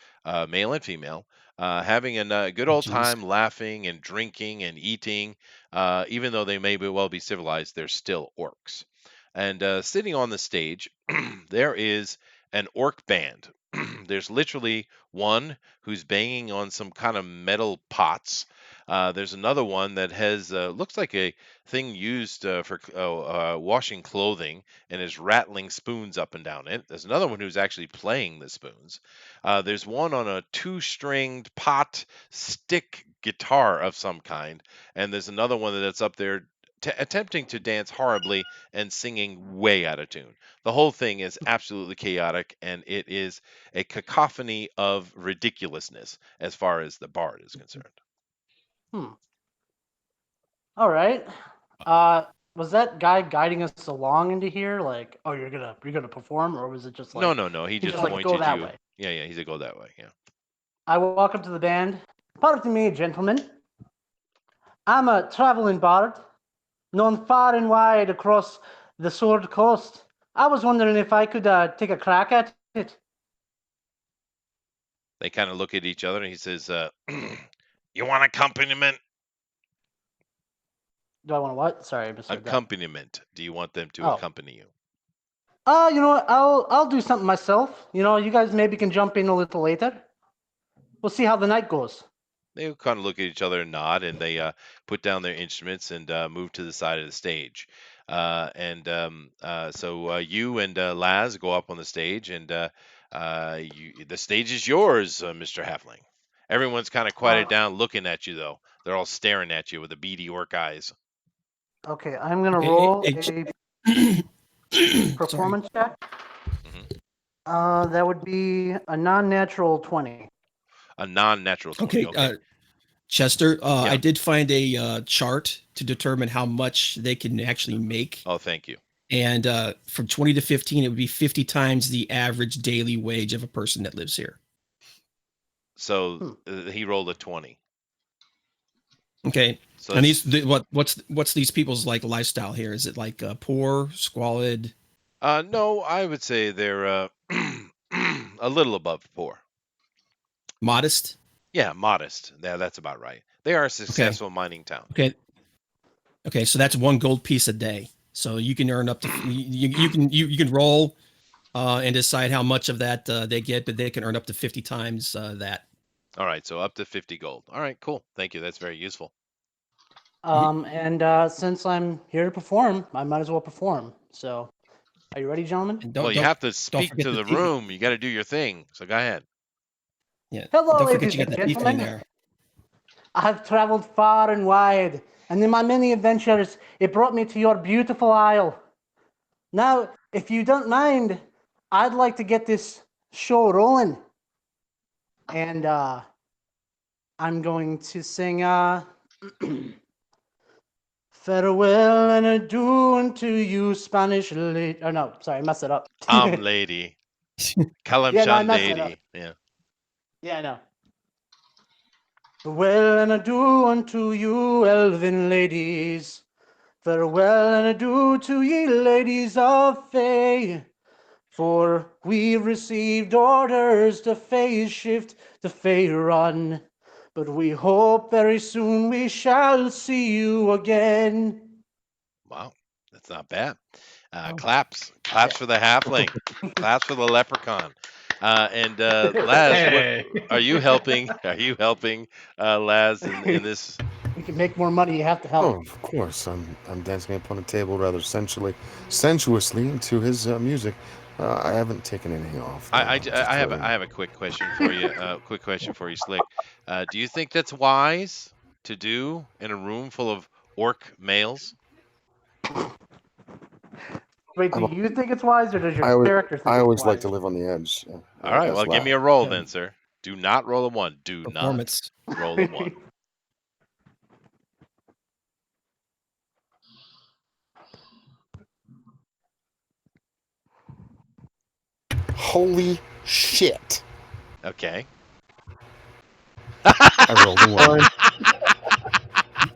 male and female, having a good Oh, old jeez. time, laughing and drinking and eating. Even though they may well be civilized, they're still orcs. And sitting on the stage, there is an orc band. There's literally one who's banging on some kind of metal pots. There's another one that has looks like a thing used for washing clothing and is rattling spoons up and down it. There's another one who's actually playing the spoons. There's one on a two-stringed pot stick guitar of some kind, and there's another one that's up there attempting to dance horribly and singing way out of tune. The whole thing is absolutely chaotic, and it is a cacophony of ridiculousness as far as the bard is concerned. All right. Was that guy guiding us along into here? Like, oh, you're gonna perform, or was it just like No. He just just like, go pointed that you. way? Yeah. He said go that way. Yeah. I walk up to the band. Pardon me, gentlemen. I'm a traveling bard, known far and wide across the Sword Coast. I was wondering if I could take a crack at it. They kind of look at each other, and he says, "You want accompaniment? Do I want to what? Sorry, I misheard that. Accompaniment. Do you want them to Oh. accompany you?" You know what? I'll do something myself. You know, you guys maybe can jump in a little later. We'll see how the night goes. They kind of look at each other and nod, and they put down their instruments and move to the side of the stage. So you and Laz go up on the stage, and the stage is yours, Mr. Halfling. Everyone's kind of quieted down, looking at you, though. They're all staring at you with the beady orc eyes. Okay, I'm gonna Okay, roll hey, a performance check. That would be a non-natural 20. A non-natural 20. Okay, Chester, Yeah. I did find a chart to determine how much they can actually make. Oh, thank you. And from 20 to 15, it would be 50 times the average daily wage of a person that lives here. So he rolled a 20. Okay. So And what's these people's like lifestyle here? Is it like poor, squalid? No, I would say they're a little above poor. Modest? Yeah, modest. Yeah, that's about right. They are a successful mining town. Okay, so that's 1 gold piece a day. So you can earn up to you can roll and decide how much of that they get, but they can earn up to 50 times that. All right, so up to 50 gold. All right, cool. Thank you. That's very useful. And since I'm here to perform, I might as well perform. So, are you ready, gentlemen? Well, you have to speak to the room. You got to do your thing. So go ahead. Yeah. Hello, Don't forget ladies you got and that gentlemen. there. I've traveled far and wide, and in my many adventures, it brought me to your beautiful isle. Now, if you don't mind, I'd like to get this show rolling. And I'm going to sing Farewell and adieu unto you, Spanish lady. Oh, no, sorry, I messed it up. Lady. Kalam Yeah, no, I Shan messed it lady. up. Yeah. Yeah, I know. Farewell and adieu unto you, elven ladies. Farewell and adieu to ye ladies of Fae. For we've received orders to phase shift to Faerun. But we hope very soon we shall see you again. Wow, that's not bad. Claps for the halfling. Claps for the leprechaun. Laz, Hey. are you helping? Are you helping Laz in this? You can make more money, you have to help. Oh, of course. I'm dancing upon a table rather sensuously to his music. I haven't taken anything off. I have a quick question for you. Quick question for you, Slick. Do you think that's wise to do in a room full of orc males? Wait, do you think it's wise, or does your character think I it's always wise? like to live on the edge. All right, well, give me a roll then, sir. Do not roll a 1. Do Performance. not roll a 1. Holy shit! Okay. I rolled a 1.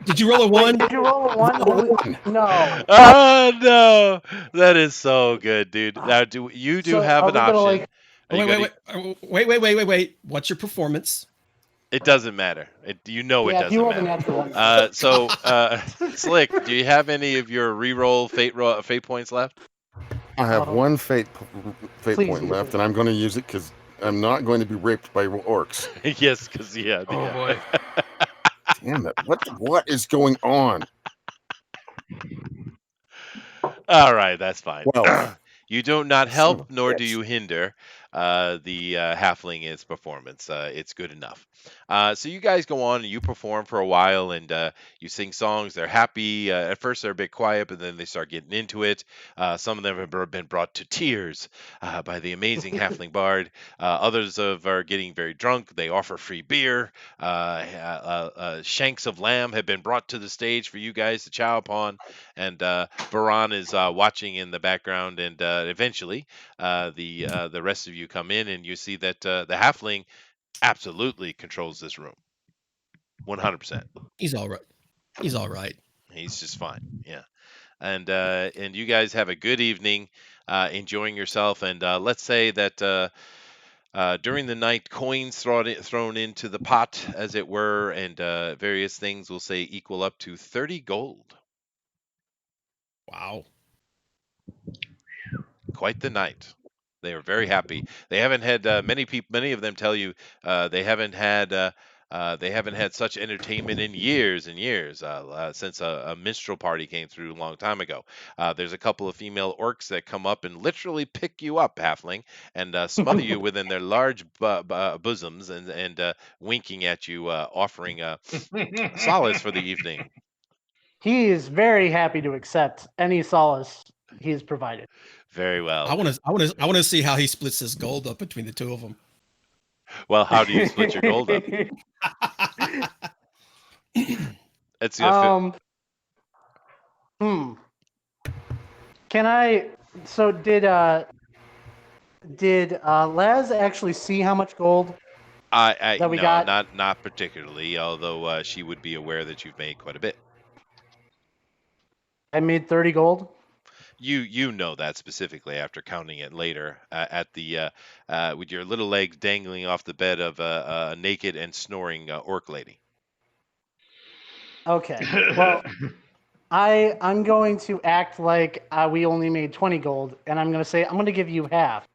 Did you roll a Wait, one? did you roll a one? Holy no. Oh no, that is so good, dude. Now, do you do So have are an we gonna, option? like- Are you Wait. What's your performance? It doesn't matter. It Yeah, if doesn't you rolled a matter. natural one. So, Slick, do you have any of your reroll fate points left? I have Oh. one fate Please point use left, it. and I'm going to use it because I'm not going to be raped by orcs. Yes, because Oh boy. Damn it! What is going on? All right, that's fine. 12. You do not Son of help, a nor do bitch. you hinder the halfling in its performance. It's good enough. So you guys go on and you perform for a while, and you sing songs. They're happy. At first, they're a bit quiet, but then they start getting into it. Some of them have been brought to tears by the amazing halfling bard. Others are getting very drunk. They offer free beer. Shanks of lamb have been brought to the stage for you guys to chow upon, and Baran is watching in the background, and eventually the rest of you come in, and you see that the halfling absolutely controls this room, 100%. He's all right. He's all right. He's just fine, yeah. And you guys have a good evening, enjoying yourself, and let's say that. During the night, coins thrown into the pot, as it were, and various things will say equal up to 30 gold. Wow. Quite the night. They are very happy. They haven't had many people. Many of them tell you they haven't had such entertainment in years and years since a minstrel party came through a long time ago. There's a couple of female orcs that come up and literally pick you up, halfling, and smother you within their large bosoms and winking at you, offering solace for the evening. He is very happy to accept any solace he is provided. Very well. I want to see how he splits his gold up between the two of them. Well, how do you split your gold up? It's Can I? So did Les actually see how much gold? that we no, got? not particularly. Although she would be aware that you've made quite a bit. I made 30 gold. You know that specifically after counting it later at the with your little legs dangling off the bed of a naked and snoring orc lady. Okay. Well, I'm going to act like we only made 20 gold, and I'm going to say I'm going to give you half.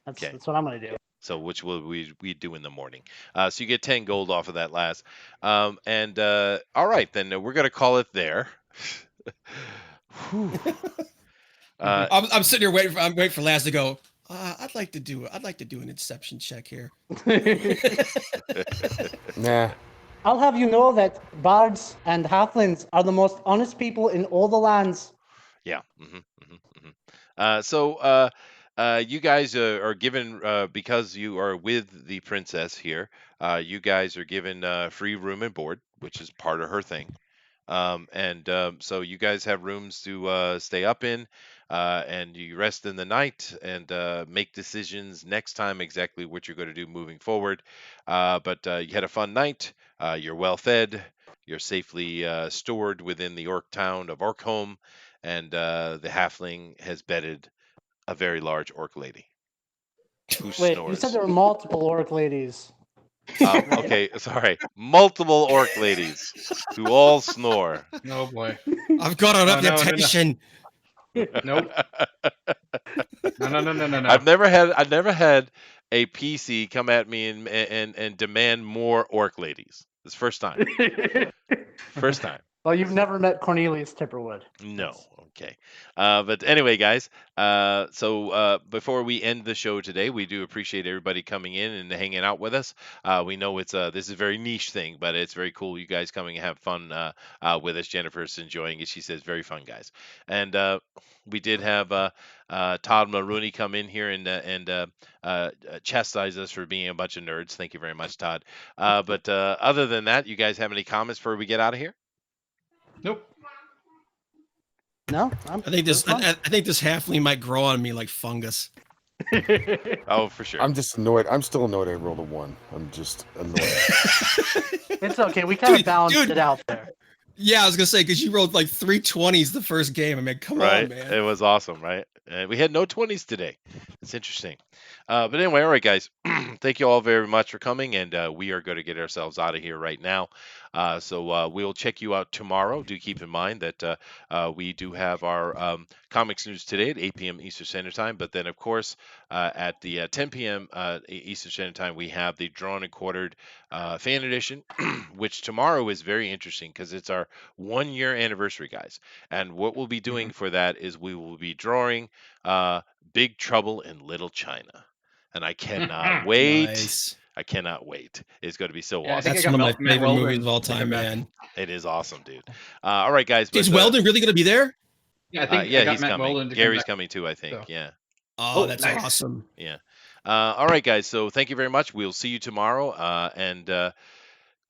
Okay. That's what I'm going to do. So which will we do in the morning? So you get 10 gold off of that last. And all right, then we're gonna call it there. Whew. I'm sitting here waiting for Laz to go. I'd like to do an inception check here. Nah. I'll have you know that bards and halflings are the most honest people in all the lands. Yeah. So you guys are given because you are with the princess here. You guys are given free room and board, which is part of her thing. So you guys have rooms to stay up in, and you rest in the night and make decisions next time exactly what you're going to do moving forward. But you had a fun night. You're well fed. You're safely stored within the orc town of Orkholm, and the halfling has bedded a very large orc lady who Wait, snores. you said there were multiple orc ladies. Okay, sorry. Multiple orc ladies who all snore. Oh boy. I've got a no. reputation. Nope. No. I've never had a PC come at me and demand more orc ladies. It's first time. First time. Well, you've never met Cornelius Tipperwood. No. Okay. But anyway, guys, so before we end the show today, we do appreciate everybody coming in and hanging out with us. We know this is a very niche thing, but it's very cool you guys coming and have fun with us. Jennifer's enjoying it. She says, very fun, guys. And we did have Todd Maroney come in here and chastise us for being a bunch of nerds. Thank you very much, Todd. But other than that, you guys have any comments before we get out of here? Nope. No, I think this halfling might grow on me like fungus. Oh, for sure. I'm just annoyed. I'm still annoyed I rolled a 1. I'm just annoyed. It's okay. We kind of Dude, balanced dude. it out there. Yeah, I was gonna say because you rolled like 3 20s the first game. I mean, come Right? on, man. It was awesome, right? And we had no 20s today. It's interesting. But anyway, all right, guys. Thank you all very much for coming, and we are going to get ourselves out of here right now. So we'll check you out tomorrow. Do keep in mind that we do have our comics news today at 8 p.m. Eastern Standard Time. But then, of course, at the 10 p.m. Eastern Standard Time, we have the Drawn and Quartered fan edition, which tomorrow is very interesting because it's our 1-year anniversary, guys. And what we'll be doing for that is we will be drawing Big Trouble in Little China. And I cannot wait. Nice. I cannot wait. It's going to be so Yeah, I awesome. think That's I got one of my Matt favorite Weldon movies of all to come time, back. man. It is awesome, dude. All right, guys. Is But, Weldon really gonna be there? Yeah, I think yeah, I got he's Matt coming. Weldon to Gary's come back. coming too, I think. So. Yeah. Oh, that's nice. awesome. Yeah. All right, guys. So thank you very much. We'll see you tomorrow. And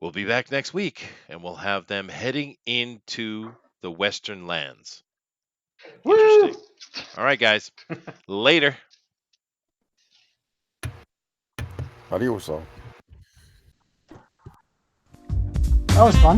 we'll be back next week. And we'll have them heading into the Western lands. Interesting. All right, guys. Later. Adios, all. That was fun.